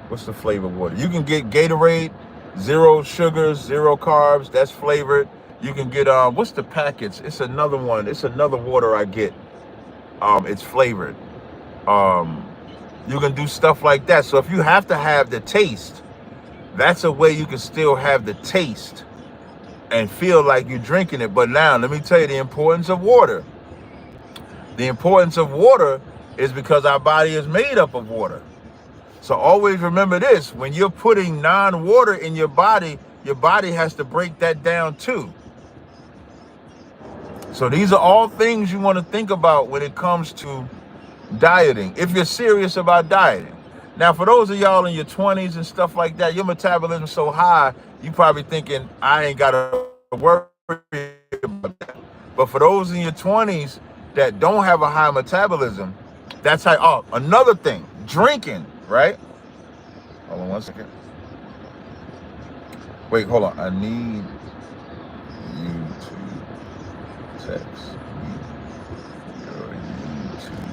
what's the flavored water? You can get Gatorade, 0 sugars, 0 carbs. That's flavored. You can get what's the packets? It's another one. It's another water I get. It's flavored. You can do stuff like that. So if you have to have the taste, that's a way you can still have the taste and feel like you're drinking it. But now let me tell you the importance of water. The importance of water is because our body is made up of water. So always remember this: when you're putting non-water in your body has to break that down too. So these are all things you want to think about when it comes to dieting, if you're serious about dieting. Now, for those of y'all in your 20s and stuff like that, your metabolism's so high, you probably thinking, I ain't got to worry about that. But for those in your 20s that don't have a high metabolism, that's how, another thing, drinking, right? Hold on 1 second. Wait, hold on. I need you to text me your YouTube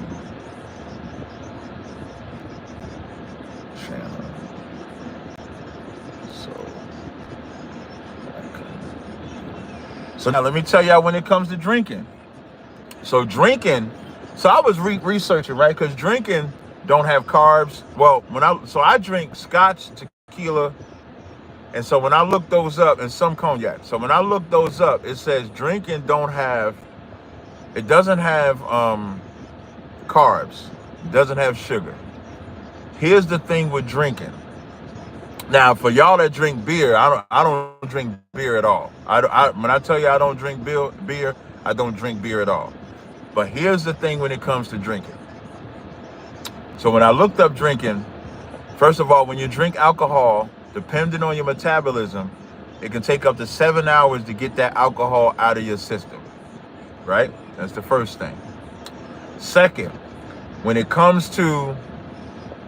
channel so now let me tell y'all when it comes to drinking. So drinking, so I was researching, right? Because drinking don't have carbs. Well, I drink scotch, tequila, and so when I look those up, and some cognac. So when I look those up, it says drinking doesn't have carbs, it doesn't have sugar. Here's the thing with drinking. Now, for y'all that drink beer, I don't drink beer at all. When I tell you I don't drink beer, I don't drink beer at all. But here's the thing when it comes to drinking. So when I looked up drinking, first of all, when you drink alcohol, depending on your metabolism, it can take up to 7 hours to get that alcohol out of your system, right? That's the first thing. Second, when it comes to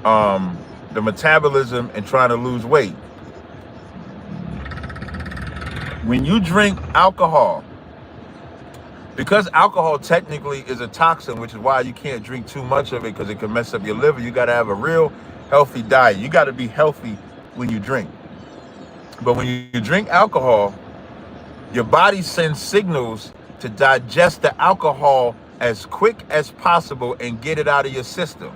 the metabolism and trying to lose weight, when you drink alcohol, because alcohol technically is a toxin, which is why you can't drink too much of it because it can mess up your liver. You got to have a real healthy diet. You got to be healthy when you drink. But when you drink alcohol, your body sends signals to digest the alcohol as quick as possible and get it out of your system.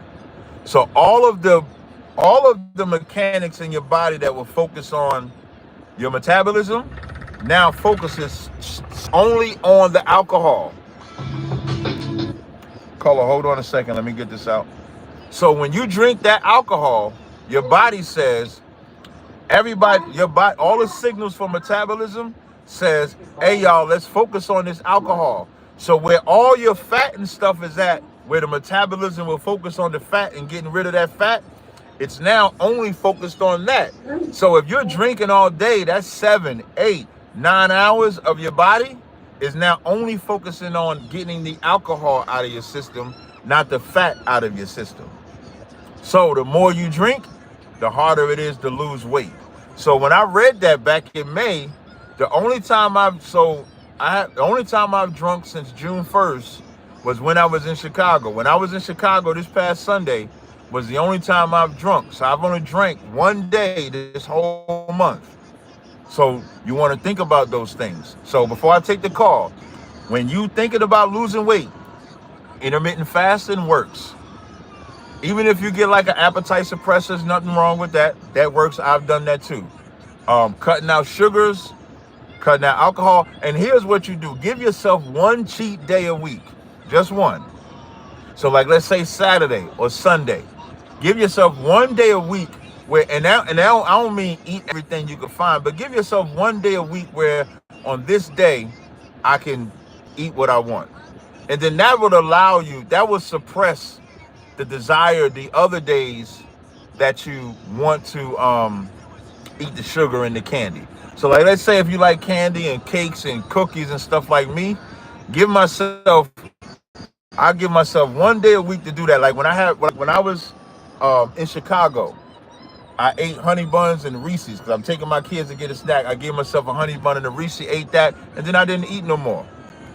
So all of the mechanics in your body that will focus on your metabolism now focuses only on the alcohol. Caller, hold on a second. Let me get this out. So when you drink that alcohol, your body says, your body, all the signals for metabolism says, hey, y'all, let's focus on this alcohol. So where all your fat and stuff is at, where the metabolism will focus on the fat and getting rid of that fat, it's now only focused on that. So if you're drinking all day, that's 7, 8, 9 hours of your body is now only focusing on getting the alcohol out of your system, not the fat out of your system. So the more you drink, the harder it is to lose weight. So when I read that back in May, the only time I've drunk since June 1st was when I was in Chicago. When I was in Chicago this past Sunday was the only time I've drunk. So I've only drank one day this whole month. So you want to think about those things. So before I take the call, when you thinking about losing weight, intermittent fasting works. Even if you get like an appetite suppressor, there's nothing wrong with that. That works. I've done that too. Cutting out sugars, cutting out alcohol. And here's what you do. Give yourself one cheat day a week. Just one. So like, let's say Saturday or Sunday. Give yourself one day a week where, I don't mean eat everything you can find, but give yourself one day a week where on this day, I can eat what I want. And then that would allow you, that will suppress the desire the other days that you want to eat the sugar and the candy. So like, let's say if you like candy and cakes and cookies and stuff like me, I give myself one day a week to do that. Like when I was in Chicago, I ate honey buns and Reese's because I'm taking my kids to get a snack. I gave myself a honey bun and a Reese, ate that, and then I didn't eat no more.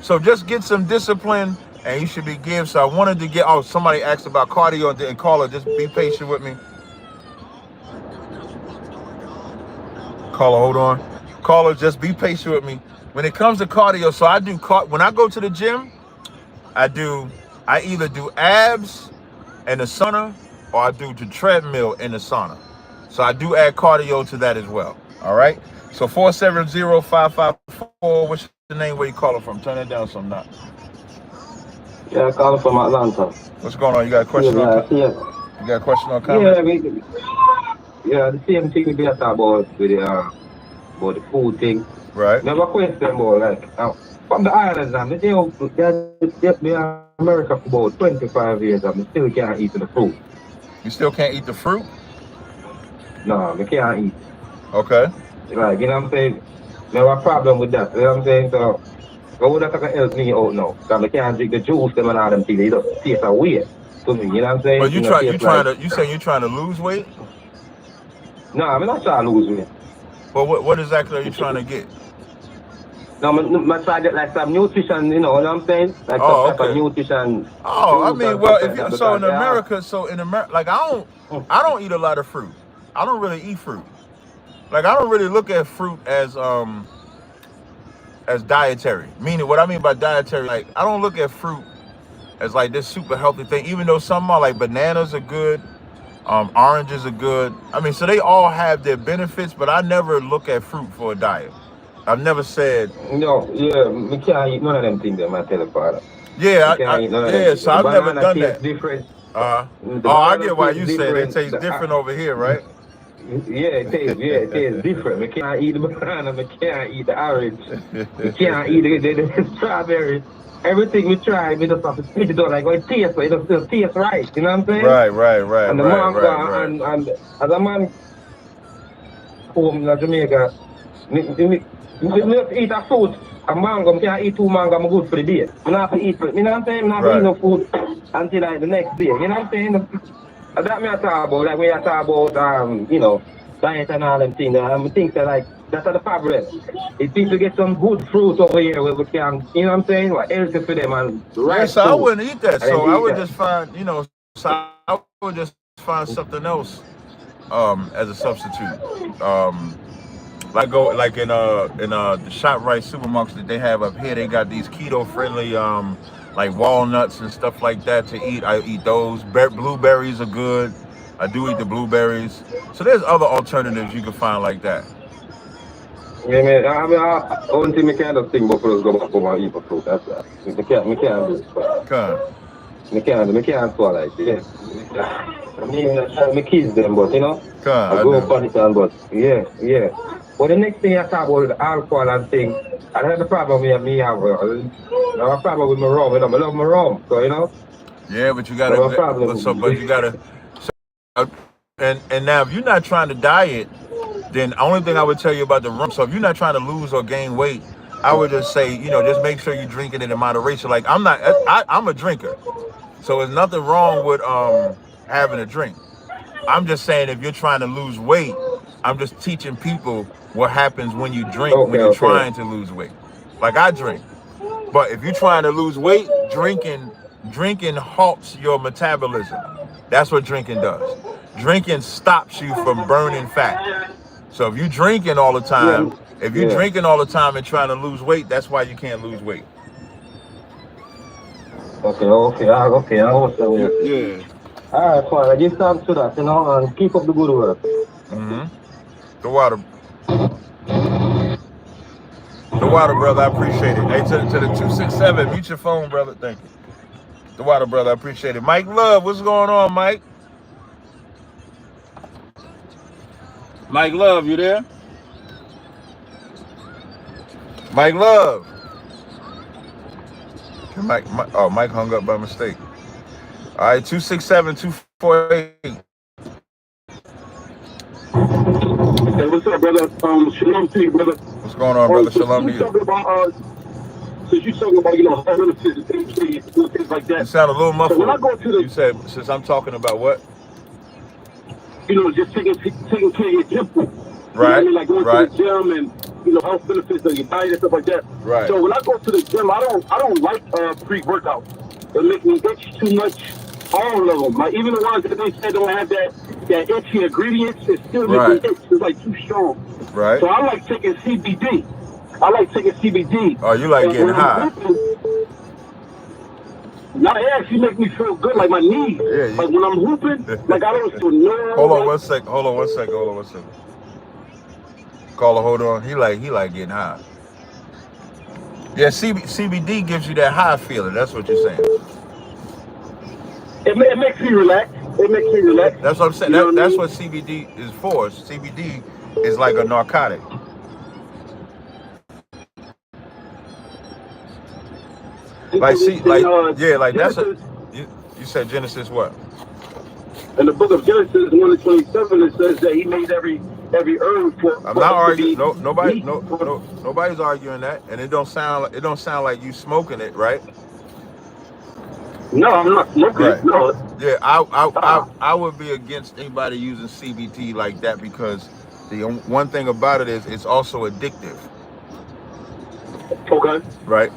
So just get some discipline and you should be give. So I wanted to get, somebody asked about cardio and caller, just be patient with me. Caller, hold on. Caller, just be patient with me. When it comes to cardio, so I do, when I go to the gym, I either do abs in the sauna or I do the treadmill in the sauna. So I do add cardio to that as well. All right. So 470-554. What's the name? Where you calling from? Turn it down some not. Yeah, I call from Atlanta. What's going on? You got a question on? Yeah. You got a question on comment? Yeah, the same thing we talk about with about the food thing. Right. Never question about like from the islands, they've been in America for about 25 years and still can't eat the fruit. You still can't eat the fruit? No, we can't eat. Okay. Like, you know what I'm saying? There was a problem with that. You know what I'm saying? So, how would that help me out now? Because I can't drink the juice, them and all them things. It just tastes weird to me. You know what I'm saying? But you saying you're trying to lose weight? No, I'm not trying to lose weight. Well, what exactly are you trying to get? No, I'm trying to get like some nutrition, you know what I'm saying? Like some type of nutrition. I mean, well, if you in America, like I don't eat a lot of fruit. I don't really eat fruit. Like I don't really look at fruit as dietary. Meaning, what I mean by dietary, like I don't look at fruit as like this super healthy thing. Even though some are like bananas are good, oranges are good. I mean, so they all have their benefits, but I never look at fruit for a diet. I've never said. No, yeah, we can't eat none of them things that my tell father. Yeah, so I've never done that. Different. I get why you said it tastes different over here, right? Yeah, it tastes different. I can't eat the banana, I can't eat the orange, I can't eat the strawberry. Everything we try, we just have to spit it out like, oh, it tastes, but it just still tastes right. You know what I'm saying? Right, And the mango, and as a man home in Jamaica, me eat a fruit, a mango, I can't eat 2 mango, I'm good for the day. I don't have to eat, you know what I'm saying? I don't have to eat no food until like the next day. You know what I'm saying? And that me I talk about, like when you talk about, diet and all them things, things that like, that's the problem. If people get some good fruit over here where we can, you know what I'm saying? What healthy for them and the Yeah, right so I food. wouldn't eat that. And then So I eat would that. just find, so I would just find something else as a substitute. Like in the ShopRite supermarkets that they have up here, they got these keto friendly like walnuts and stuff like that to eat. I eat those. Blueberries are good. I do eat the blueberries. So there's other alternatives you can find like that. Yeah, man, only thing I can just think about for us go back home and eat for fruit. That's that. I can't do it. But Kind. I can't swallow it. Yeah. I mean, my kids them, but I I go up do. on it and but yeah. But the next thing I talk about is the alcohol and thing. I have the problem with me have. I have a problem with my rum. I love my rum, so Yeah, but you I have a gotta. problem. But you gotta. Uh, and now if you're not trying to diet, then the only thing I would tell you about the rum. So if you're not trying to lose or gain weight, I would just say, just make sure you're drinking it in moderation. Like I'm a drinker, so there's nothing wrong with having a drink. I'm just saying if you're trying to lose weight, I'm just teaching people what happens when you drink when you're Okay. trying to lose weight. Like I drink, but if you're trying to lose weight, drinking halts your metabolism. That's what drinking does. Drinking stops you from burning fat. So if you're drinking all the Yeah, time, if you're yeah. drinking all the time and trying to lose weight, that's why you can't lose weight. Okay. I understand what Yeah. you're saying. Yeah. All right, fine. I give thanks to that, and keep up the good work. Mm-hmm. The water, the water, brother. I appreciate it. Hey, to the 267, mute your phone, brother. Thank you. The water, brother. I appreciate it. Mike Love, what's going on, Mike? Mike Love, you there? Mike Love. Mike hung up by mistake. All right, 267-248. Hey, what's up, brother? Shalom to you, brother. What's going on, brother? Shalom to you. Since you're talking about, health benefits and things like You that. sound a little So muffled. when I go to the, You said, since I'm talking about what? just taking care of your temple. Right, I mean, like going right, to the gym and health benefits of your diet and stuff like that. right. So when I go to the gym, I don't like pre-workout. It makes me itch too much. All of them, like even the ones that they said don't have that itchy ingredients, it still makes me itch. It's like too strong. Right. So I like taking CBD. I like taking CBD. Oh, you like getting high? Now it actually makes me feel good, like my knees. Yeah. Like when I'm hooping, like I don't feel no. Hold on one second. Caller, hold on. He like getting high. Yeah, CBD gives you that high feeling. That's what you're saying. It makes me relax. That's what I'm saying. That's what CBD is for. CBD is like a narcotic. Like that's a. You said Genesis what? In the book of Genesis 1:27, it says that he made every herb for. I'm not arguing. Nobody's arguing that, and it don't sound like you smoking it, right? No, I'm not smoking. Right. No. Yeah, I would be against anybody using CBD like that because the one thing about it is it's also addictive. Okay. Right.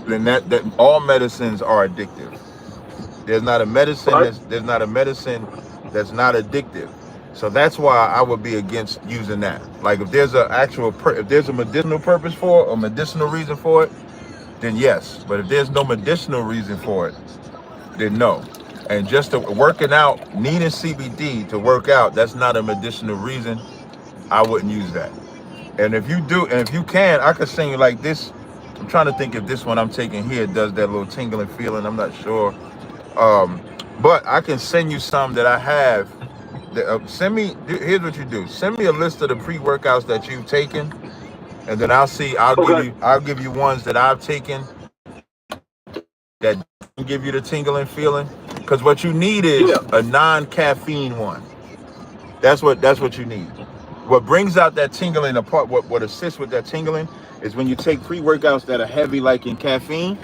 Then that all medicines are addictive. There's not a medicine that's not addictive. So that's why I would be against using that. Like if there's a medicinal purpose for it, or medicinal reason for it, then yes. But if there's no medicinal reason for it, then no. And just working out, needing CBD to work out, that's not a medicinal reason. I wouldn't use that. And if you do, and if you can, I could sing you like this. I'm trying to think if this one I'm taking here does that little tingling feeling. I'm not sure. But I can send you some that I have Send me. Here's what you do. Send me a list of the pre-workouts that you've taken, and then I'll see. I'll give you ones that I've taken that give you the tingling feeling. Because what you need is a non-caffeine one. That's what you need. What brings out that tingling apart, what assists with that tingling is when you take pre-workouts that are heavy like in caffeine,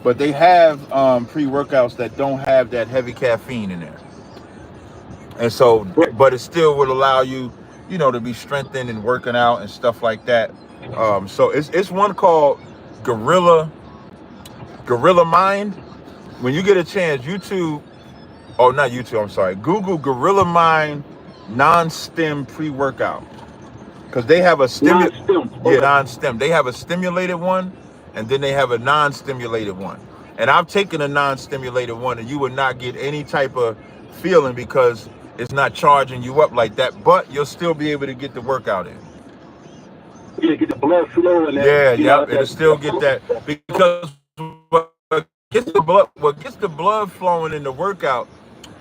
but they have pre-workouts that don't have that heavy caffeine in there. And so, but it still would allow you, to be strengthened and working out and stuff like that. So it's one called Gorilla Mind. When you get a chance, not YouTube, I'm sorry. Google Gorilla Mind non-stim pre-workout. Because they have a non-stim. They have a stimulated one, and then they have a non-stimulated one. And I've taken a non-stimulated one, and you would not get any type of feeling because it's not charging you up like that, but you'll still be able to get the workout in. Yeah, get the blood flow in there. Yeah, it'll still get that, because what gets the blood flowing in the workout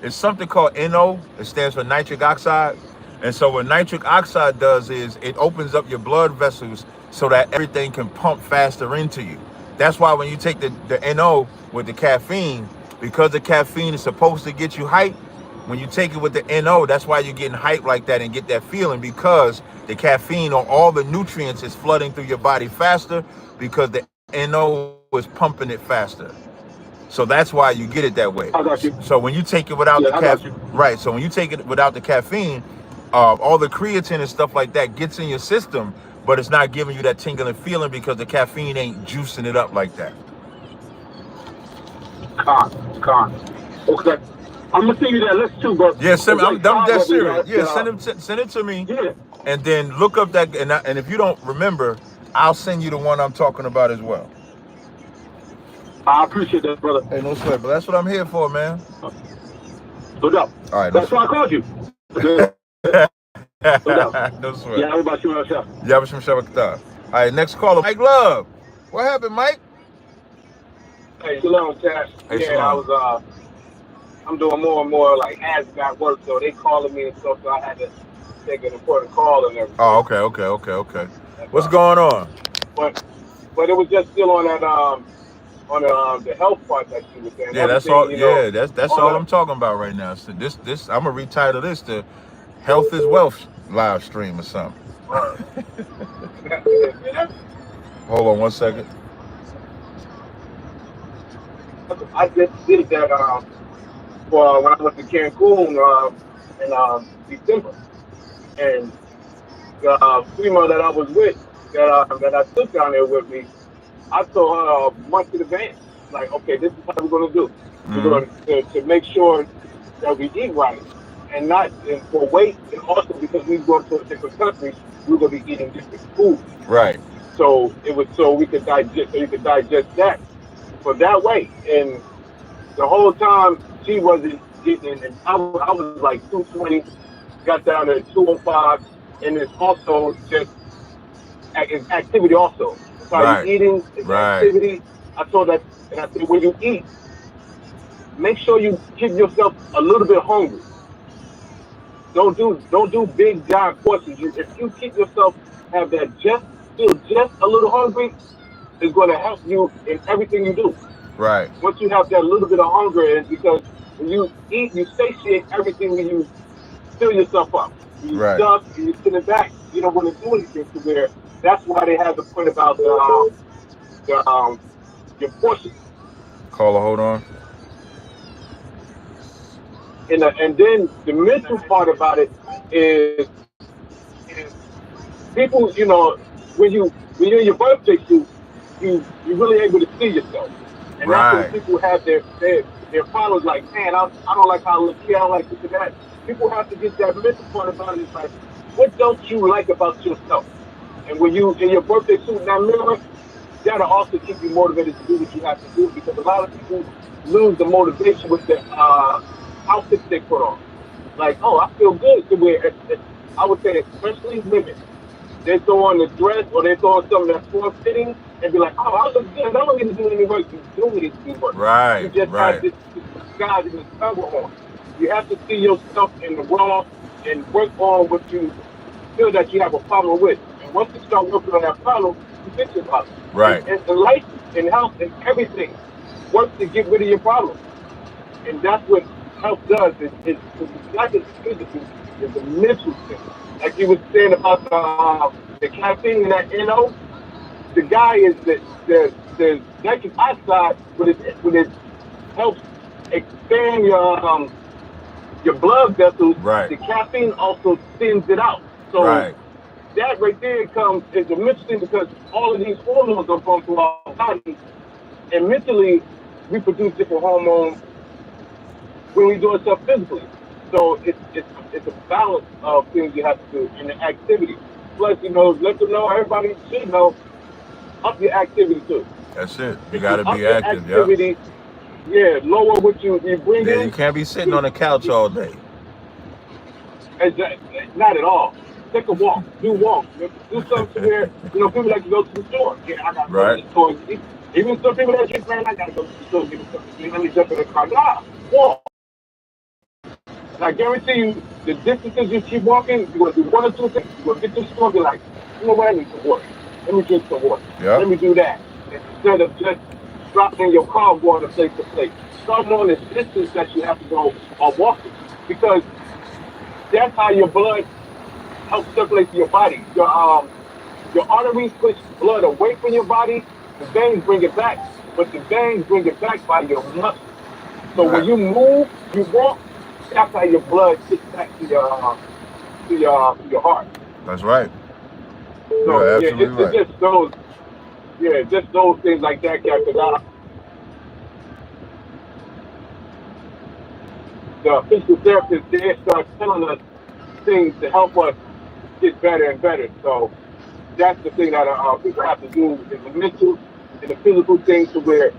is something called NO. It stands for nitric oxide. And so what nitric oxide does is it opens up your blood vessels so that everything can pump faster into you. That's why when you take the NO with the caffeine, because the caffeine is supposed to get you hyped, when you take it with the NO, that's why you're getting hyped like that and get that feeling, because the caffeine or all the nutrients is flooding through your body faster because the NO is pumping it faster. So that's why you get it that way. I got you. So when you take it without the caffeine, right? So when you take it without the caffeine, all the creatine and stuff like that gets in your system, but it's not giving you that tingling feeling because the caffeine ain't juicing it up like that. Okay. I'm gonna send you that list too, bro. Yeah, I'm dead serious. Yeah, send it to me. Yeah. And then look up that, and if you don't remember, I'll send you the one I'm talking about as well. I appreciate that, brother. Hey, no sweat, but that's what I'm here for, man. No doubt. All right. That's why I called you. No sweat. Yeah, everybody shoot ourselves. Yeah, all right, next caller, Mike Love. What happened, Mike? Hey, shalom, Cash. Hey, shalom. I'm doing more and more like hazmat work, so they calling me and stuff, so I had to take an important call and everything. Oh, okay. What's going on? But it was just still on that on the health part that you were saying. Yeah, that's all. That's all I'm talking about right now. So this I'm gonna retitle this to Health is Wealth live stream or something. Hold on 1 second. I just did that for when I went to Cancun in December, and the female that I was with, that I took down there with me, I told her a month in advance, like, okay, this is how we're going to do. Mm-hmm. We're going to make sure that we eat right, and not for weight, and also because we go to a different country, we're going to be eating different food. Right. So it was so we could digest that. For that way, and the whole time she wasn't getting, and I was like 220, got down to 205, and it's also just it's activity also. So right. You're eating, it's activity. I told that, and I said, when you eat, make sure you give yourself a little bit hungry. Don't do big giant portions. If you keep yourself have that feel just a little hungry, it's going to help you in everything you do. Right. Once you have that little bit of hunger, is because when you eat, you satiate everything when you fill yourself up. You stuff, you sit it back. You don't want to do anything to where. That's why they have the point about your portion. Caller, hold on. And then the mental part about it is people, when you're in your birthday suit, you're really able to see yourself. And that's when people have their followers like, man, I don't like how I look here, I don't like this and that. People have to get that mental part about it. It's like, what don't you like about yourself? And when you in your birthday suit in that mirror, that'll also keep you motivated to do what you have to do, because a lot of people lose the motivation with the outfits they put on. Like, oh, I feel good to wear. I would say especially women. They throw on the dress or they throw on something that's form-fitting and be like, oh, I look good. I don't need to do any work. You do need to do work. Right. You just have this disguise and this cover on. You have to see yourself in the world and work on what you feel that you have a problem with. And once you start working on that problem, you fix your problem. Right. And life and health and everything works to get rid of your problem. And that's what health does. It's not just physical, it's a mental thing. Like you were saying about the caffeine and that NO, the guy is the nitric oxide, but it helps expand your blood vessels. Right. The caffeine also thins it out. So right. that right there comes is a mental thing because all of these hormones are going through our body, and mentally we produce different hormones when we do stuff physically. So it's a balance of things you have to do in the activity. Plus, let them know, everybody should know, up your activity too. That's it. You got to be active. Activity, yeah, lower what you bring in. You can't be sitting on the couch all day. Exactly. Not at all. Take a walk. Do walks. Do something where, people like to go to the store. Yeah, I got to go to the store. Even some people that just saying, I got to go to the store, get something. Let me jump in the car. Nah, walk. And I guarantee you, the distances you keep walking, you're going to do one or two things. You're going to get to the store and be like, you know what, I need some water. Let me drink some water. Yep. Let me do that. Instead of just dropping in your car and going to place to place. Start knowing the distance that you have to go or walking. Because that's how your blood helps circulate to your body. Your arteries push blood away from your body. The veins bring it back. But the veins bring it back by your muscles. So when you move, you walk, that's how your blood gets back to your heart. That's right. So absolutely it's right. just those things like that, because the physical therapist, they start telling us things to help us get better and better. So that's the thing that people have to do, is the mental and the physical things, to where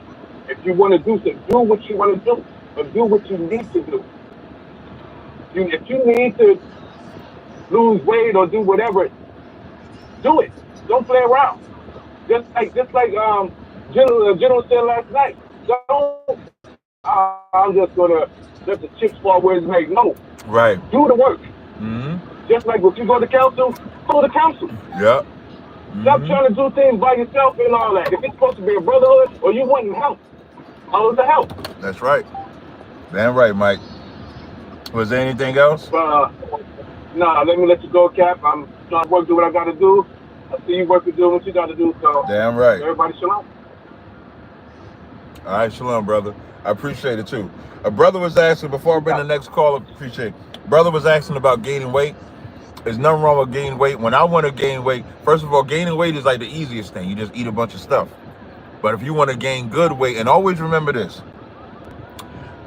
if you want to do something, do what you want to do, or do what you need to do. If you need to lose weight or do whatever, do it. Don't play around. Just like General said last night. Don't. I'm just gonna let the chips fall where it's made. No. Right. Do the work. Mm-hmm. Just like if you go to council, go to council. Yep. Stop trying to do things by yourself and all that. If it's supposed to be a brotherhood, or you want help, follow the help. That's right. Damn right, Mike. Was there anything else? Nah, let me let you go, Cap. I'm trying to work, do what I got to do. I see you working, doing what you got to do. So damn right. Everybody shalom. All right, shalom, brother. I appreciate it too. A brother was asking, before I bring the next caller, appreciate it. Brother was asking about gaining weight. There's nothing wrong with gaining weight. When I want to gain weight, first of all, gaining weight is like the easiest thing. You just eat a bunch of stuff. But if you want to gain good weight, and always remember this.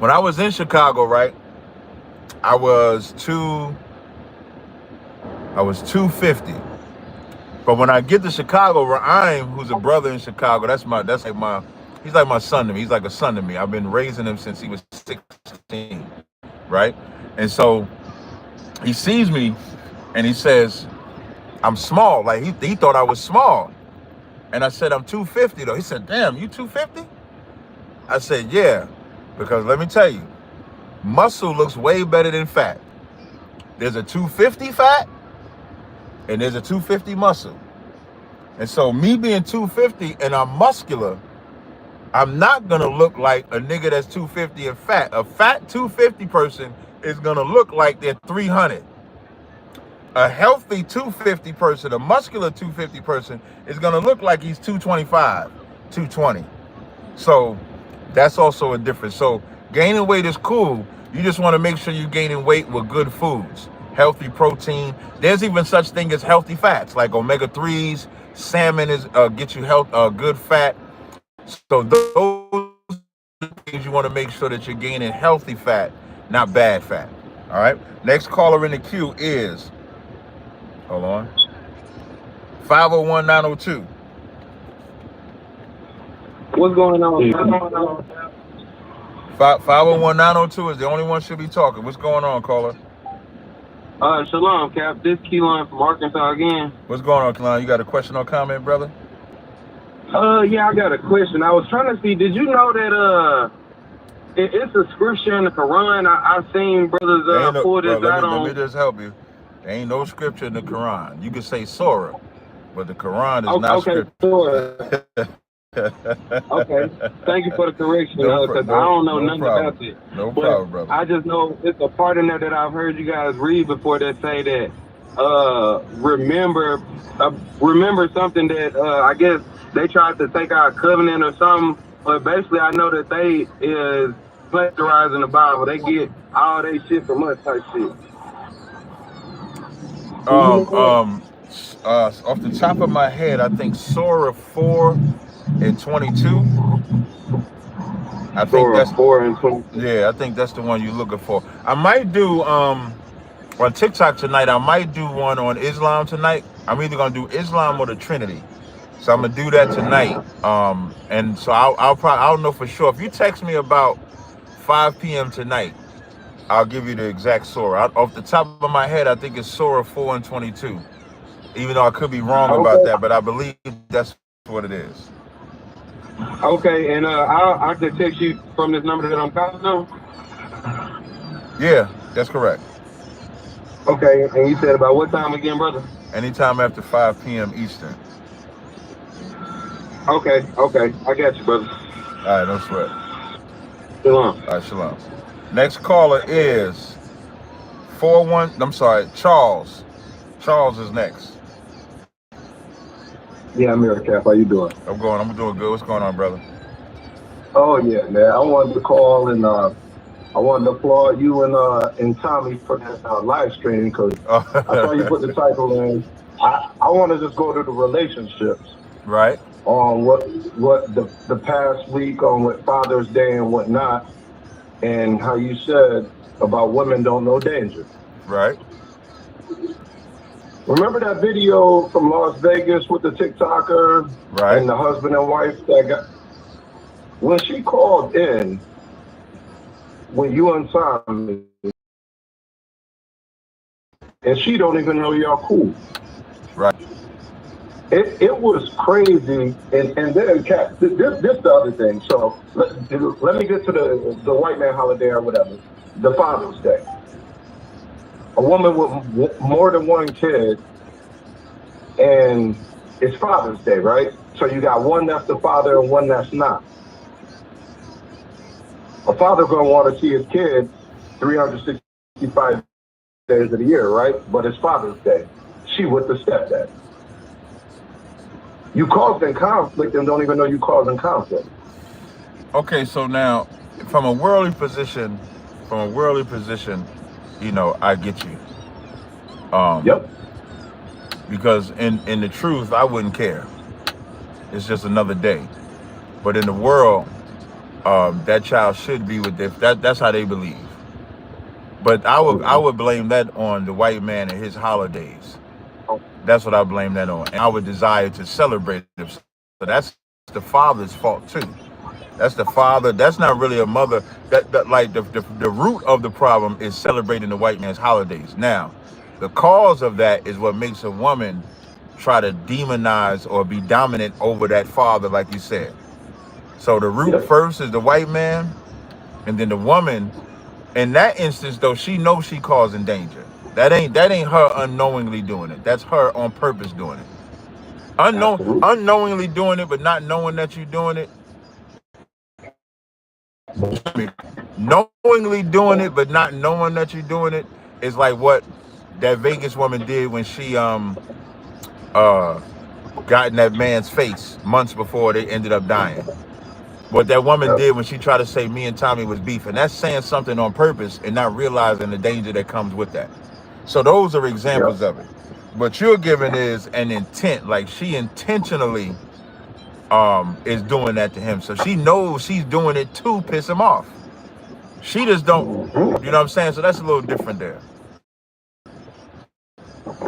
When I was in Chicago, right, I was 250. But when I get to Chicago, Ra'im, who's a brother in Chicago, he's like my son to me. He's like a son to me. I've been raising him since he was 16, right? And so he sees me and he says, I'm small. Like he thought I was small. And I said, I'm 250 though. He said, damn, you 250? I said, yeah, because let me tell you, muscle looks way better than fat. There's a 250 fat and there's a 250 muscle. And so me being 250 and I'm muscular, I'm not going to look like a nigga that's 250 and fat. A fat 250 person is going to look like they're 300. A healthy 250 person, a muscular 250 person is going to look like he's 225, 220. So that's also a difference. So gaining weight is cool. You just want to make sure you're gaining weight with good foods, healthy protein. There's even such thing as healthy fats like omega-3s. Salmon is get you good fat. So those things you want to make sure that you're gaining healthy fat, not bad fat. All right. Next caller in the queue is, hold on, 501-902. What's going on? 501-902 is the only one should be talking. What's going on, caller? Shalom, Cap. This Keelan from Arkansas again. What's going on, Keelan? You got a question or comment, brother? Yeah, I got a question. I was trying to see, did you know that It's a scripture in the Quran. I've seen brothers pull this out on. Let me just help you. There ain't no scripture in the Quran. You can say surah, but the Quran is not scripture. Surah. Okay, thank you for the correction, because I don't know nothing about it. No problem, brother. I just know it's a part in there that I've heard you guys read before that say that remember something that I guess they tried to take our covenant or something, but basically I know that they is plagiarizing the Bible. They get all they shit from us type shit. Off the top of my head, I think Surah 4 and 22. I think that's 4 and 22. Yeah, I think that's the one you're looking for. I might do on TikTok tonight. I might do one on Islam tonight. I'm either gonna do Islam or the Trinity. So I'm gonna do that tonight. And so I'll know for sure. If you text me about 5 p.m. tonight, I'll give you the exact surah. Off the top of my head, I think it's Surah 4 and 22. Even though I could be wrong about that, but I believe that's what it is. Okay, and I can text you from this number that I'm calling on? Yeah, that's correct. Okay, and you said about what time again, brother? Anytime after 5 p.m. Eastern. Okay, I got you, brother. All right, no sweat. Shalom. All right, shalom. Next caller is Charles. Charles is next. Yeah, I'm here, Cap. How you doing? I'm doing good. What's going on, brother? Oh yeah, man. I wanted to call and I wanted to applaud you and Tommy for that live stream, because I saw you put the title in. I want to just go to the relationships. Right. On what the past week on what Father's Day and whatnot, and how you said about women don't know danger. Right. Remember that video from Las Vegas with the TikToker and the husband and wife that got, when she called in, when you and Tommy, and she don't even know y'all cool. Right. It was crazy, and then Kat, this the other thing. So let me get to the white man holiday or whatever, the Father's Day. A woman with more than one kid, and it's Father's Day, right? So you got one that's the father and one that's not. A father gonna want to see his kid 365 days of the year, right? But it's Father's Day. She with the stepdad. You causing conflict and don't even know you causing conflict. Okay, so now from a worldly position, you know, I get you. Yep. Because in the truth, I wouldn't care. It's just another day. But in the world, that child should be with that's how they believe. But I would blame that on the white man and his holidays. That's what I blame that on. And I would desire to celebrate them. So that's the father's fault too. That's the father. That's not really a mother. That like the root of the problem is celebrating the white man's holidays. Now, the cause of that is what makes a woman try to demonize or be dominant over that father, like you said. So the root first is the white man, and then the woman. In that instance, though, she knows she causing danger. That ain't her unknowingly doing it. That's her on purpose doing it. Unknowingly doing it, but not knowing that you're doing it. Knowingly doing it, but not knowing that you're doing it is like what that Vegas woman did when she got in that man's face months before they ended up dying. What that woman did when she tried to say me and Tommy was beefing, that's saying something on purpose and not realizing the danger that comes with that. So those are examples of it. What you're giving is an intent, like she intentionally is doing that to him. So she knows she's doing it to piss him off. She just don't, you know what I'm saying? So that's a little different there.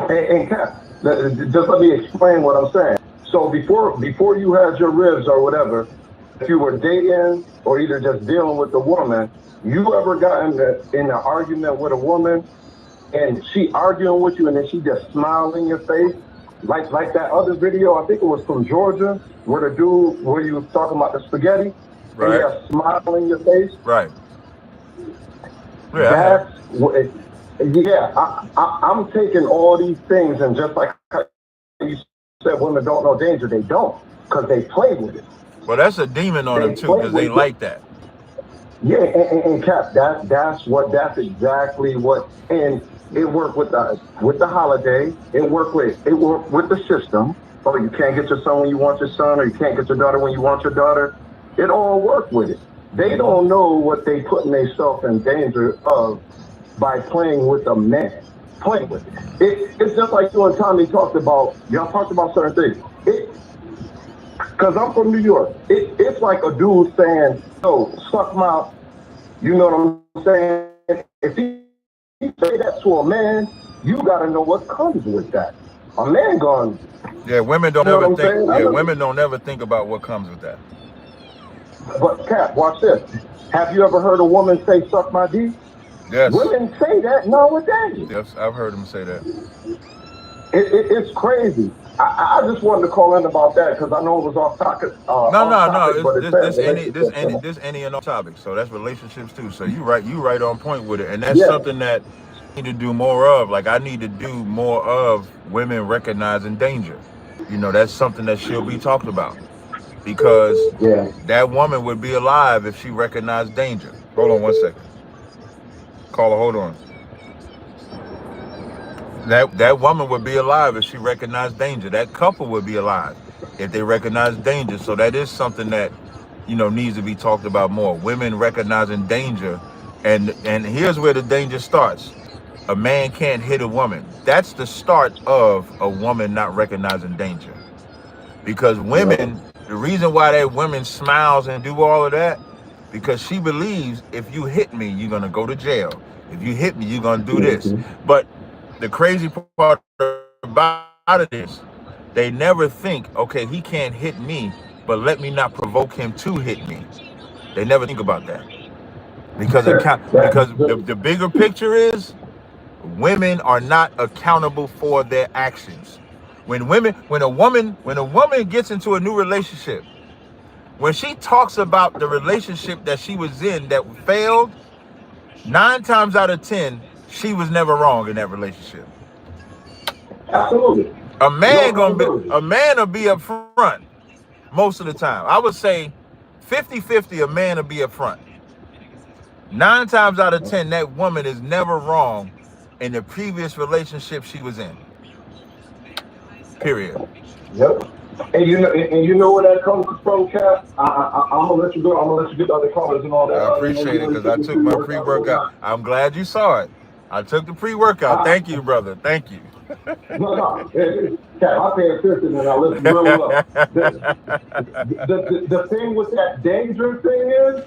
And Cap, just let me explain what I'm saying. So before you had your ribs or whatever, if you were dating or either just dealing with a woman, you ever got in an argument with a woman and she arguing with you and then she just smiled in your face? Like that other video, I think it was from Georgia, where the dude, where you was talking about the spaghetti, and you have a smile in your face. Right. Yeah. I'm taking all these things, and just like you said, women don't know danger. They don't, because they play with it. Well, that's a demon on them too, because they like that. Yeah, and Cap, that's exactly what, and it worked with the holiday. It worked with the system. Oh, you can't get your son when you want your son, or you can't get your daughter when you want your daughter. It all worked with it. They don't know what they putting themselves in danger of by playing with a man. Playing with it. It's just like you and Tommy talked about. Y'all talked about certain things. Because I'm from New York. It's like a dude saying, "Oh, suck my," you know what I'm saying? If he say that to a man, you got to know what comes with that. A man gone. Yeah, women don't ever think. Yeah, women don't ever think about what comes with that. But Kat, watch this. Have you ever heard a woman say, "Suck my D"? Yes. Women say that nowadays. Yes, I've heard them say that. It's crazy. I just wanted to call in about that because I know it was off topic. This any and all topic. So that's relationships too. So you right on point with it, and that's something that I need to do more of. Like I need to do more of women recognizing danger. You know, that's something that she'll be talked about because that woman would be alive if she recognized danger. Hold on 1 second. Caller, hold on. That woman would be alive if she recognized danger. That couple would be alive if they recognize danger. So that is something that, you know, needs to be talked about more. Women recognizing danger, and here's where the danger starts. A man can't hit a woman. That's the start of a woman not recognizing danger. Because women, the reason why that woman smiles and do all of that, because she believes if you hit me, you're gonna go to jail. If you hit me, you're gonna do this. But the crazy part about it is they never think, okay, he can't hit me, but let me not provoke him to hit me. They never think about that. Because the bigger picture is women are not accountable for their actions. When a woman gets into a new relationship, when she talks about the relationship that she was in that failed, 9 times out of 10, she was never wrong in that relationship. Absolutely. A man will be up front most of the time. I would say 50-50 a man will be up front. 9 times out of 10, that woman is never wrong in the previous relationship she was in. Period. Yep. And you know where that comes from, Kat? I'm gonna let you go. I'm gonna let you get the other callers and all that. I appreciate it because I took my pre-workout. I'm glad you saw it. I took the pre-workout. Thank you, brother. Thank you. No. Kat, I pay attention and I listen real well. The thing with that danger thing is,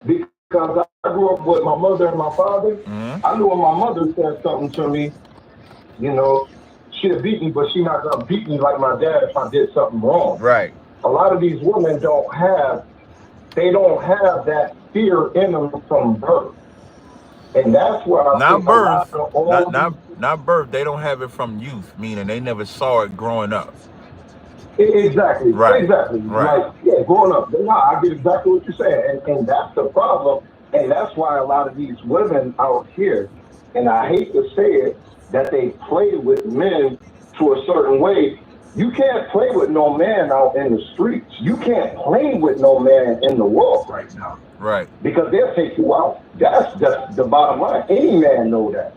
because I grew up with my mother and my father, I knew when my mother said something to me, you know, she'll beat me, but she's not gonna beat me like my dad if I did something wrong. Right. A lot of these women don't have that fear in them from birth. And that's where not birth. They don't have it from youth, meaning they never saw it growing up. Exactly. Right. Exactly. Right. Like, growing up. I get exactly what you're saying. And that's the problem. And that's why a lot of these women out here, and I hate to say it, that they play with men to a certain way. You can't play with no man out in the streets. You can't play with no man in the world right now. Right. Because they'll take you out. That's the bottom line. Any man know that.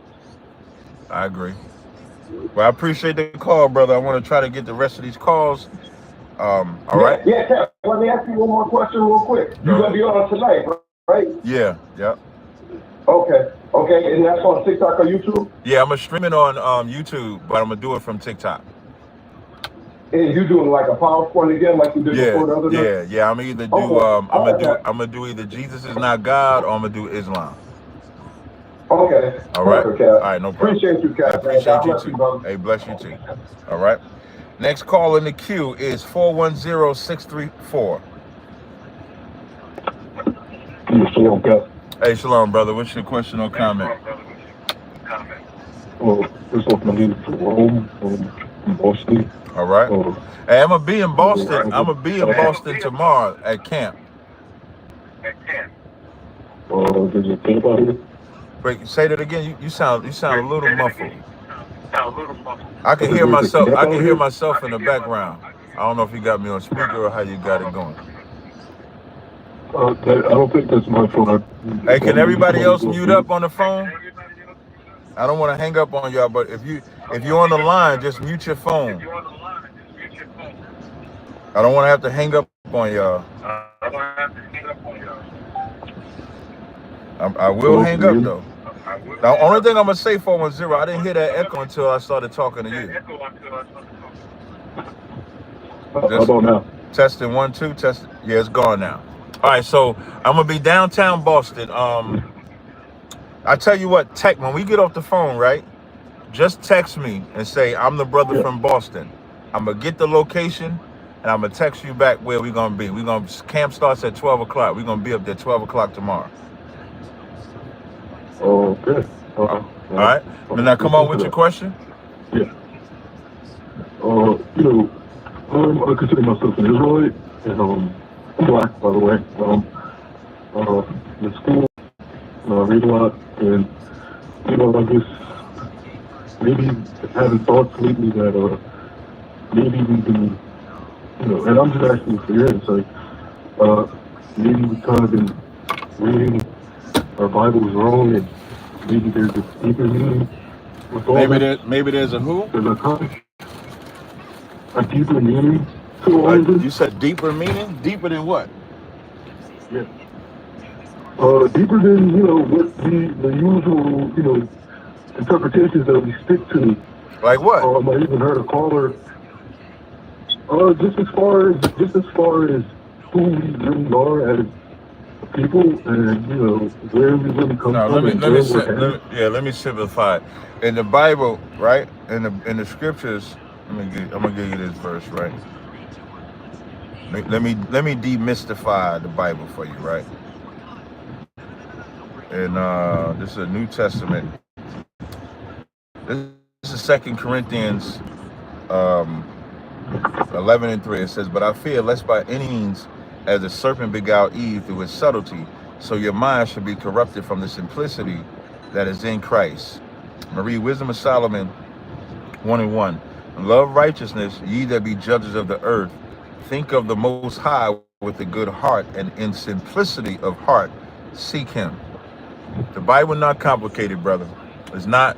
I agree. Well, I appreciate the call, brother. I want to try to get the rest of these calls. All right. Yeah, Cap, let me ask you one more question real quick. You're going to be on tonight, right? Yeah. Okay, and that's on TikTok or YouTube? Yeah, I'm going to stream it on YouTube, but I'm going to do it from TikTok. And you doing like a PowerPoint again, like you did before the other day? Yeah. I'm either do I'm gonna do either Jesus is not God or I'm gonna do Islam. Okay. All right. Perfect, All right. No problem. Appreciate you, Kat. I appreciate you too. Hey, bless you too. All right. Next call in the queue is 410-634. Shalom, Kat. Hey, shalom, brother. What's your question or comment? Well, first off, I need to Rome Boston. All right. Hey, I'm gonna be in Boston. I'm gonna be in Boston tomorrow at camp. there's a camp out here. Wait, say that again. You sound a little muffled. I can hear myself. I can hear myself in the background. I don't know if you got me on speaker or how you got it going. I don't think that's my phone. Hey, can everybody else mute up on the phone? I don't want to hang up on y'all, but if you're on the line, just mute your phone. I don't want to have to hang up on y'all. I will hang up though. The only thing I'm gonna say 410, I didn't hear that echo until I started talking to you. How about now? Testing 1 2 test. Yeah, it's gone now. All right, so I'm gonna be downtown Boston. I tell you what, when we get off the phone, right? Just text me and say I'm the brother from Boston. I'm gonna get the location and I'm gonna text you back where we're gonna be. Camp starts at 12 o'clock. We're gonna be up there 12 o'clock tomorrow. Oh, good. All right. Now come on with your question. Yeah. I consider myself an Israelite, and I'm black, by the way. In school, I read a lot, and I guess maybe having thoughts lately that maybe we can, and I'm just asking for your insight. Maybe we kind of been reading our Bible's wrong, and maybe there's a deeper meaning with all maybe there's a who? There's a deeper meaning to all of this. You said deeper meaning? Deeper than what? Yeah. Deeper than, what the usual, interpretations that we stick to. Like what? I even heard a caller, just as far as who we really are as people, and where we really come from. Let me simplify it. In the Bible, right? In the scriptures, I'm gonna give you this verse, right? Let me demystify the Bible for you, right? And this is a New Testament. This is 2 Corinthians 11:3. It says, "But I fear lest by any means, as the serpent beguiled Eve through his subtlety, so your mind should be corrupted from the simplicity that is in Christ." Marie, Wisdom of Solomon 1:1. "Love righteousness, ye that be judges of the earth. Think of the Most High with a good heart, and in simplicity of heart seek Him." The Bible not complicated, brother. It's not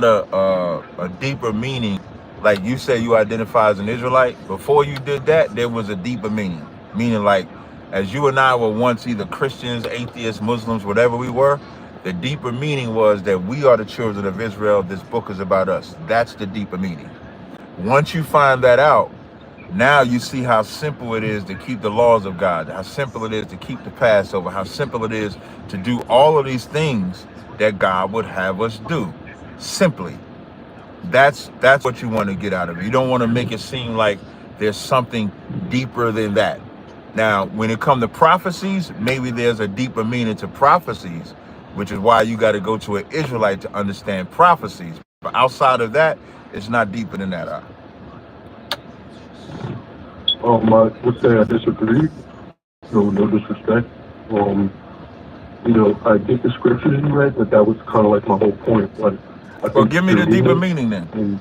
a deeper meaning. Like you said, you identify as an Israelite. Before you did that, there was a deeper meaning. Meaning, like, as you and I were once either Christians, atheists, Muslims, whatever we were, the deeper meaning was that we are the children of Israel. This book is about us. That's the deeper meaning. Once you find that out, now you see how simple it is to keep the laws of God, how simple it is to keep the Passover, how simple it is to do all of these things that God would have us do. Simply. That's what you want to get out of it. You don't want to make it seem like there's something deeper than that. Now, when it comes to prophecies, maybe there's a deeper meaning to prophecies, which is why you got to go to an Israelite to understand prophecies. But outside of that, it's not deeper than that. I would say I disagree. No disrespect. I get the scriptures you read, but that was kind of like my whole point. Well, give me the deeper meaning then.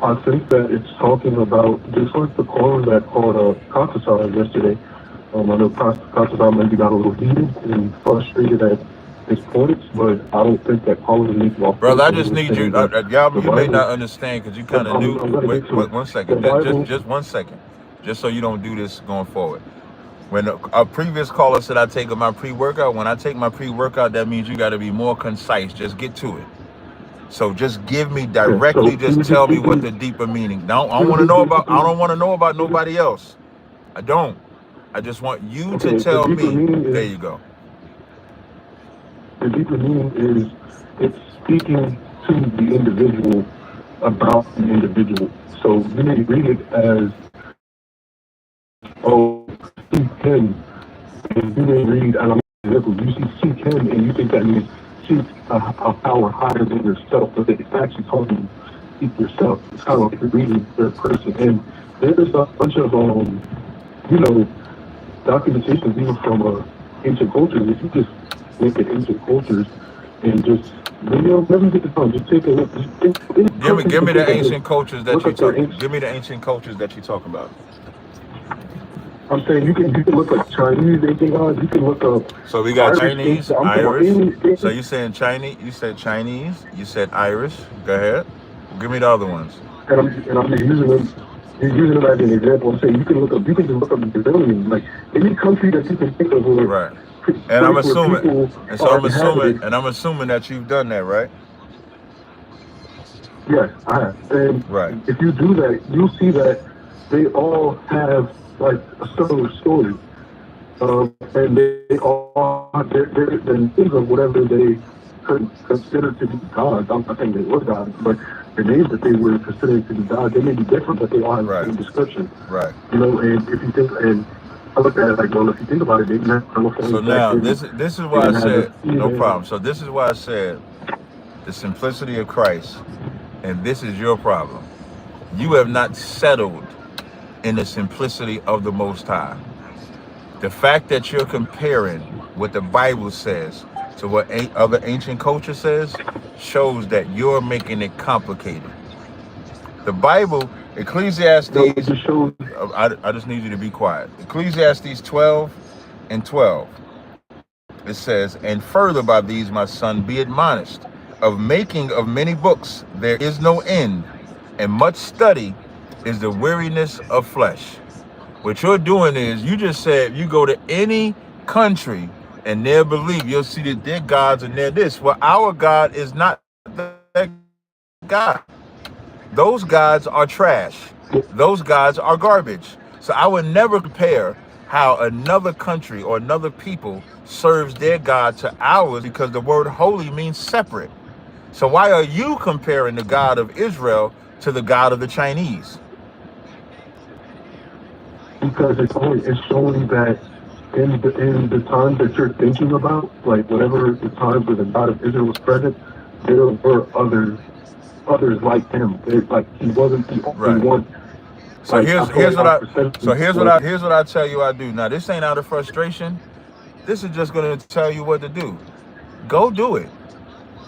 I think that it's talking about, just like the caller that called Tazaryach yesterday. I know Tazaryach maybe got a little heated and frustrated at his points, but I don't think that caller needs to. Brother, I just need you. Y'all, you may not understand because you kind of new. Wait 1 second. Just 1 second. Just so you don't do this going forward. When a previous caller said I take my pre-workout, when I take my pre-workout, that means you got to be more concise. Just get to it. So just give me directly. Just tell me what the deeper meaning. I don't want to know about. I don't want to know about nobody else. I don't. I just want you to tell me. There you go. The deeper meaning is it's speaking to the individual about the individual. So you may read it as, seek him, and you may read, and you see seek him, and you think that means seek a power higher than yourself, but it's actually talking seek yourself. It's kind of like you're reading third person, and there's a bunch of documentation even from ancient cultures, if you just look at ancient cultures and just, let me get the phone. Just take a look. Give me the ancient cultures that you talk. Give me the ancient cultures that you talk about. I'm saying you can look up Chinese ancient gods. You can look up. So we got Chinese, Irish. So you saying Chinese? You said Chinese. You said Irish. Go ahead. Give me the other ones. And I'm just using them. You're using them as an example. I'm saying you can just look up the Brazilian, like any country that you can think of. Right. And I'm assuming, and I'm assuming that you've done that, right? Yes, I have. And right. If you do that, you'll see that they all have like a similar story, and they all they're names of whatever they could consider to be gods. I'm not saying they were gods, but the names that they were considered to be gods, they may be different, but they all have the same description. Right. You know, and if you think, and I look at it like, well, if you think about it, they never. So now this is why I said no problem. So this is why I said the simplicity of Christ, and this is your problem. You have not settled in the simplicity of the Most High. The fact that you're comparing what the Bible says to what other ancient culture says shows that you're making it complicated. The Bible, Ecclesiastes, I just need you to be quiet. Ecclesiastes 12:12. It says, and further by these, my son, be admonished, of making of many books there is no end, and much study is the weariness of flesh. What you're doing is, you just said, you go to any country and their belief, you'll see that their gods and their this. Well, our God is not that God. Those gods are trash. Those gods are garbage. So I would never compare how another country or another people serves their God to ours, because the word holy means separate. So why are you comparing the God of Israel to the God of the Chinese? Because it's showing that in the times that you're thinking about, like whatever the times where the God of Israel was present, there were others like him. Like he wasn't the only one. So here's what I tell you I do. Now this ain't out of frustration. This is just gonna tell you what to do. Go do it.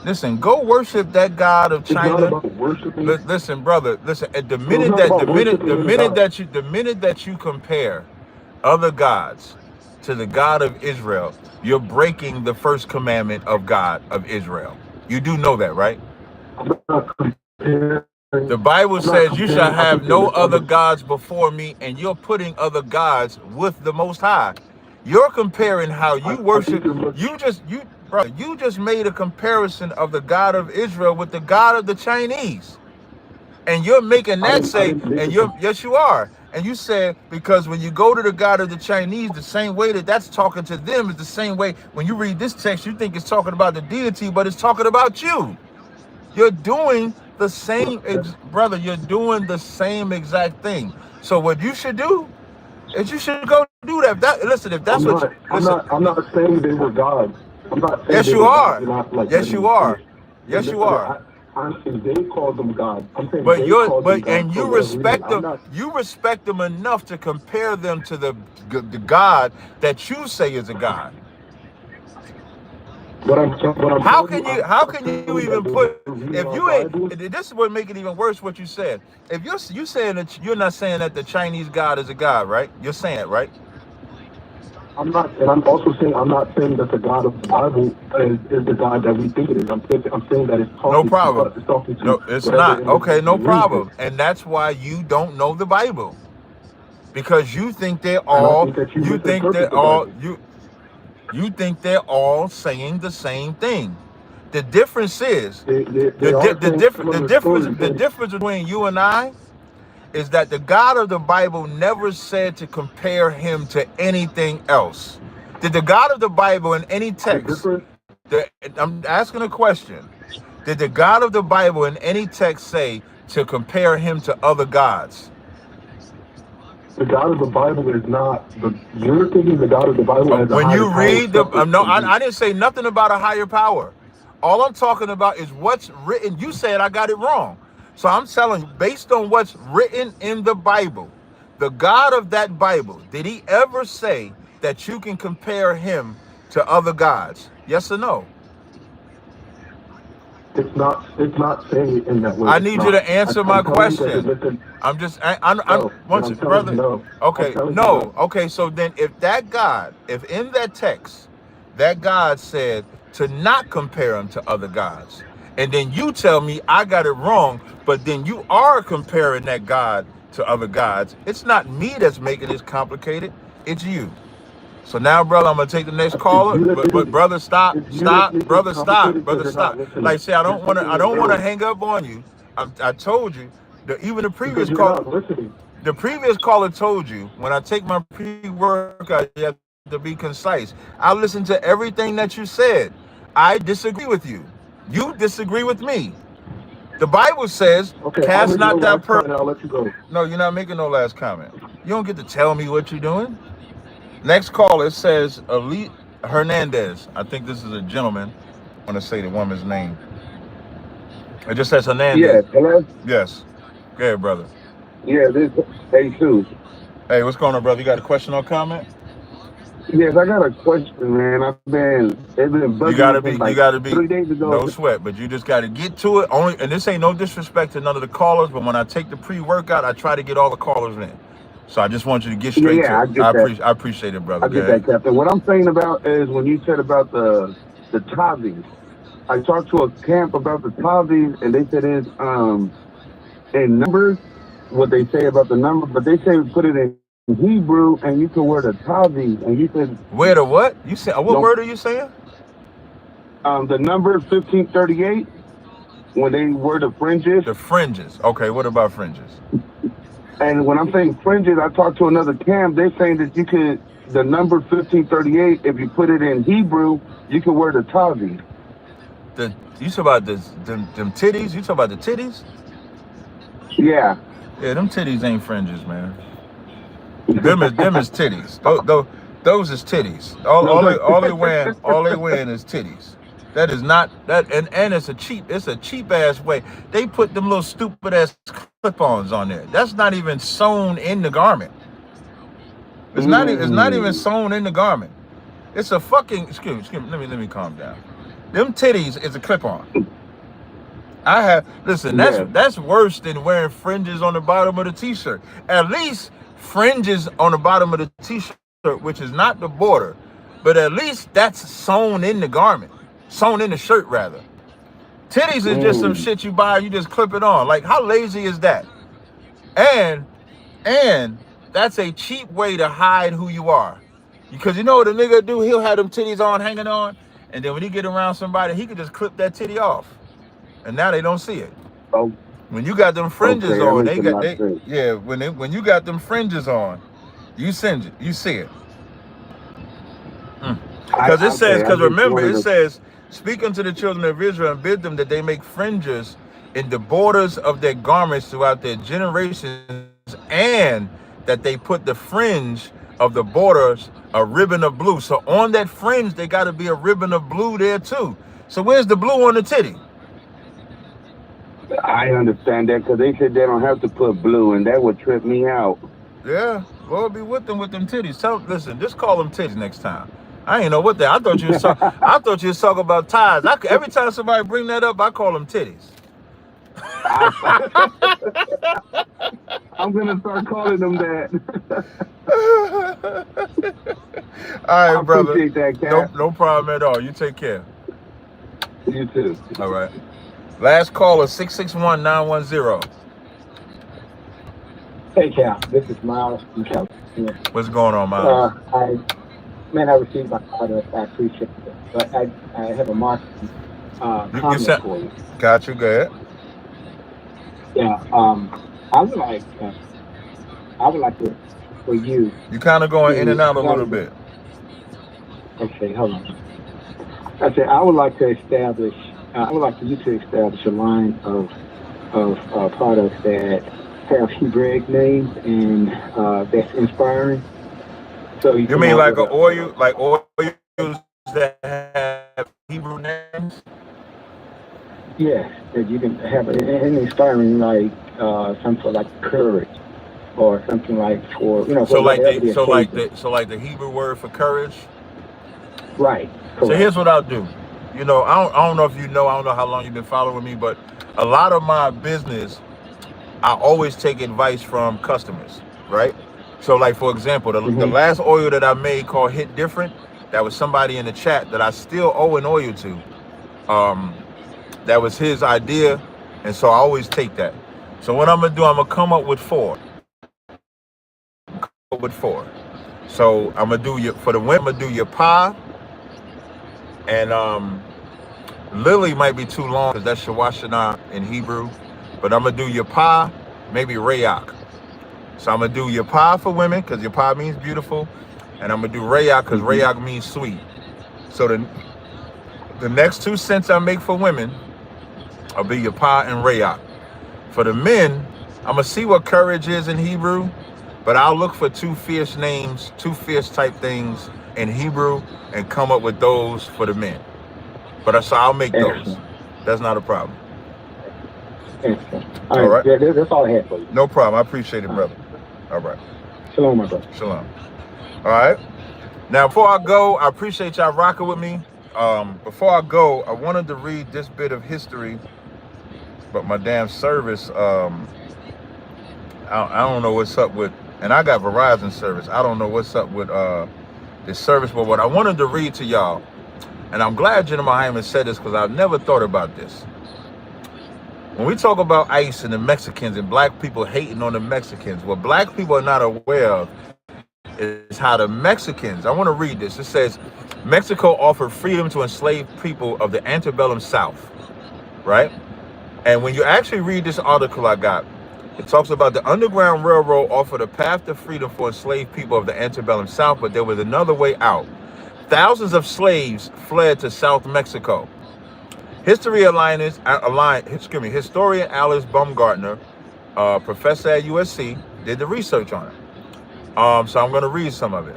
Listen, go worship that God of China. Listen, brother. Listen. At the minute that you compare other gods to the God of Israel, you're breaking the first commandment of God of Israel. You do know that, right? The Bible says you shall have no other gods before me, and you're putting other gods with the Most High. You're comparing how you worship. You just made a comparison of the God of Israel with the God of the Chinese. And you're making that say, and yes, you are. And you said, because when you go to the God of the Chinese, the same way that's talking to them is the same way. When you read this text, you think it's talking about the deity, but it's talking about you. You're doing the same, brother, you're doing the same exact thing. So what you should do is you should go do that. I'm not saying they were gods. I'm not saying yes, you are. Yes, you are. Yes, you are. I'm saying they call them gods. I'm saying you respect them. You respect them enough to compare them to the God that you say is a God. How can you even put, if you ain't, this is what make it even worse what you said. If you saying that you're not saying that the Chinese God is a God, right? You're saying it, right? I'm not, and I'm also saying I'm not saying that the God of the Bible is the God that we think it is. I'm saying that it's talking. No problem. No, it's not. Okay, no problem. And that's why you don't know the Bible, because you think they're all. You think they're all saying the same thing. The difference is the difference between you and I is that the God of the Bible never said to compare him to anything else. Did the God of the Bible in any text, I'm asking a question, did the God of the Bible in any text say to compare him to other gods? The God of the Bible is not, you're thinking the God of the Bible as when you read I didn't say nothing about a higher power. All I'm talking about is what's written. You said I got it wrong. So I'm telling you, based on what's written in the Bible, the God of that Bible, did he ever say that you can compare him to other gods? Yes or no? It's not saying it in that way. I It's need you not. to answer my I'm telling you that question. listen, I'm just, no, but once, I'm telling you brother. no. Okay, I'm telling you no. no. Okay, so then if that God, if in that text, that God said to not compare him to other gods, and then you tell me I got it wrong, but then you are comparing that God to other gods, it's not me that's making this complicated, it's you. So now, brother, I'm gonna take the next It's caller. you that But make it. brother, stop, It's you that make it complicated because brother, you're not stop. Like, listening. say, I You're don't want taking it to wrong hang up on you. I told you that even because you're not listening. the previous caller told you when I take my pre-workout, you have to be concise. I listened to everything that you said. I disagree with you. You disagree with me. The Bible says, Okay, I'll "Cast make my not that last pearl." comment. I'll let you go. No, you're not making no last comment. You don't get to tell me what you're doing. Next caller says Elite Hernandez. I think this is a gentleman. I want to say the woman's name. It just says Hernandez. Yes, hello? Yes. Go ahead, brother. Yeah, this is Jesus. Hey, what's going on, brother? You got a question or comment? Yes, I got a question, man. It's been bugging You gotta me be, since like 3 days ago. no sweat, but you just gotta get to it. Only, and this ain't no disrespect to none of the callers, but when I take the pre-workout, I try to get all the callers in. So I just want you to get straight to I it. get that. I appreciate it, brother. I get that, Captain. What I'm saying about is when you said about the tithing. I talked to a camp about the tithing, and they said it's in numbers, what they say about the number, but they say put it in Hebrew, and you can wear the tithing, and you said Where the what? You said what no, word are you saying? the number 1538 when they wear the fringes. The fringes. Okay, what about fringes? And when I'm saying fringes, I talked to another camp. They're saying that you could the number 1538. If you put it in Hebrew, you can wear the tithing. You talk about them titties? You talk about the titties? Yeah. Yeah, them titties ain't fringes, man. Them is titties. Those is titties. All they wearing is titties. That is not that, and it's a cheap ass way. They put them little stupid ass clip-ons on there. That's not even sewn in the garment. It's not even sewn in the garment. It's a fucking excuse me. Let me calm down. Them titties is a clip-on. That's worse than wearing fringes on the bottom of the t-shirt. At least fringes on the bottom of the t-shirt, which is not the border, but at least that's sewn in the garment. Sewn in the shirt, rather. Titties is just some shit you buy, you just clip it on. Like, how lazy is that? And that's a cheap way to hide who you are. Because you know what a nigga do? He'll have them titties on, hanging on, and then when he get around somebody, he can just clip that titty off. And now they don't see it. Oh. When you got them fringes on, when you got them fringes on, you see it. Because remember, it says, speak unto the children of Israel and bid them that they make fringes in the borders of their garments throughout their generations, and that they put the fringe of the borders a ribbon of blue. So on that fringe, they got to be a ribbon of blue there too. So where's the blue on the titty? I understand that because they said they don't have to put blue, and that would trip me out. Yeah, Lord be with them titties. Listen, just call them titties next time. I ain't know what that. I thought you was talking about ties. Every time somebody bring that up, I call them titties. I'm gonna start calling them that. All right, brother. Appreciate that, Cap. No problem at all. You take care. You too. All right. Last caller, 661-910. Hey, Cal. This is Miles from California. What's going on, Miles? I received my order. I appreciate it. But I have a marketing comment for you. Got you. Go ahead. Yeah. I would like to, for you. You kind of going in and out a little bit. Okay, hold on. I said I would like for you to establish a line of products that have Hebraic names and that's inspiring. So you mean like oils that have Hebrew names? Yes, that you can have an inspiring, like something like courage, or something like for So like the Hebrew word for courage. Right. So here's what I'll do. You know, I don't know if you know, I don't know how long you've been following me, but a lot of my business, I always take advice from customers, right? So like, for example, the last oil that I made called Hit Different, that was somebody in the chat that I still owe an oil to. That was his idea. And so I always take that. So what I'm going to do, I'm going to come up with four. So I'm going to do for the women, I'm going to do your pie. And Lily might be too long because that's Shawashana in Hebrew. But I'm going to do your pie, maybe Rayak. So I'm going to do your pie for women because your pie means beautiful. And I'm going to do Rayak because Rayak means sweet. So the next 2 cents I make for women, I'll be your pie and Rayak. For the men, I'm going to see what courage is in Hebrew, but I'll look for 2 fierce names, 2 fierce type things in Hebrew and come up with those for the men. But so I'll make those. That's not a problem. All right. That's all I had for you. No problem. I appreciate it, brother. All right. Shalom, my brother. Shalom. All right. Now, before I go, I appreciate y'all rocking with me. Before I go, I wanted to read this bit of history, but my damn service, I don't know what's up with, and I got Verizon service. I don't know what's up with this service, but what I wanted to read to y'all, and I'm glad General Hyman said this because I've never thought about this. When we talk about ICE and the Mexicans and black people hating on the Mexicans, what black people are not aware of is how the Mexicans, I want to read this. It says, Mexico offered freedom to enslaved people of the antebellum South, right? And when you actually read this article I got, it talks about the Underground Railroad offered a path to freedom for enslaved people of the antebellum South, but there was another way out. Thousands of slaves fled to South Mexico. Historian Alice Baumgartner, professor at USC, did the research on it. So I'm going to read some of it.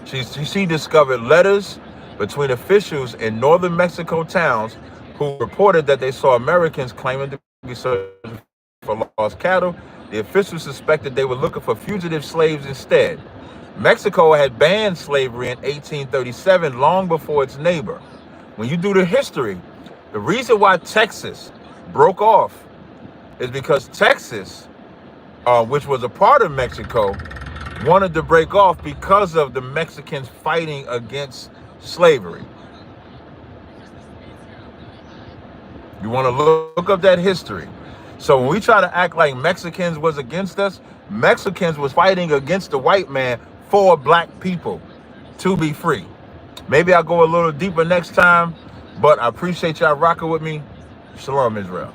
She discovered letters between officials in northern Mexico towns who reported that they saw Americans claiming to be searching for lost cattle. The officials suspected they were looking for fugitive slaves instead. Mexico had banned slavery in 1837, long before its neighbor. When you do the history, the reason why Texas broke off is because Texas, which was a part of Mexico, wanted to break off because of the Mexicans fighting against slavery. You want to look up that history. So when we try to act like Mexicans was against us, Mexicans was fighting against the white man for black people to be free. Maybe I'll go a little deeper next time, but I appreciate y'all rocking with me. Shalom, Israel.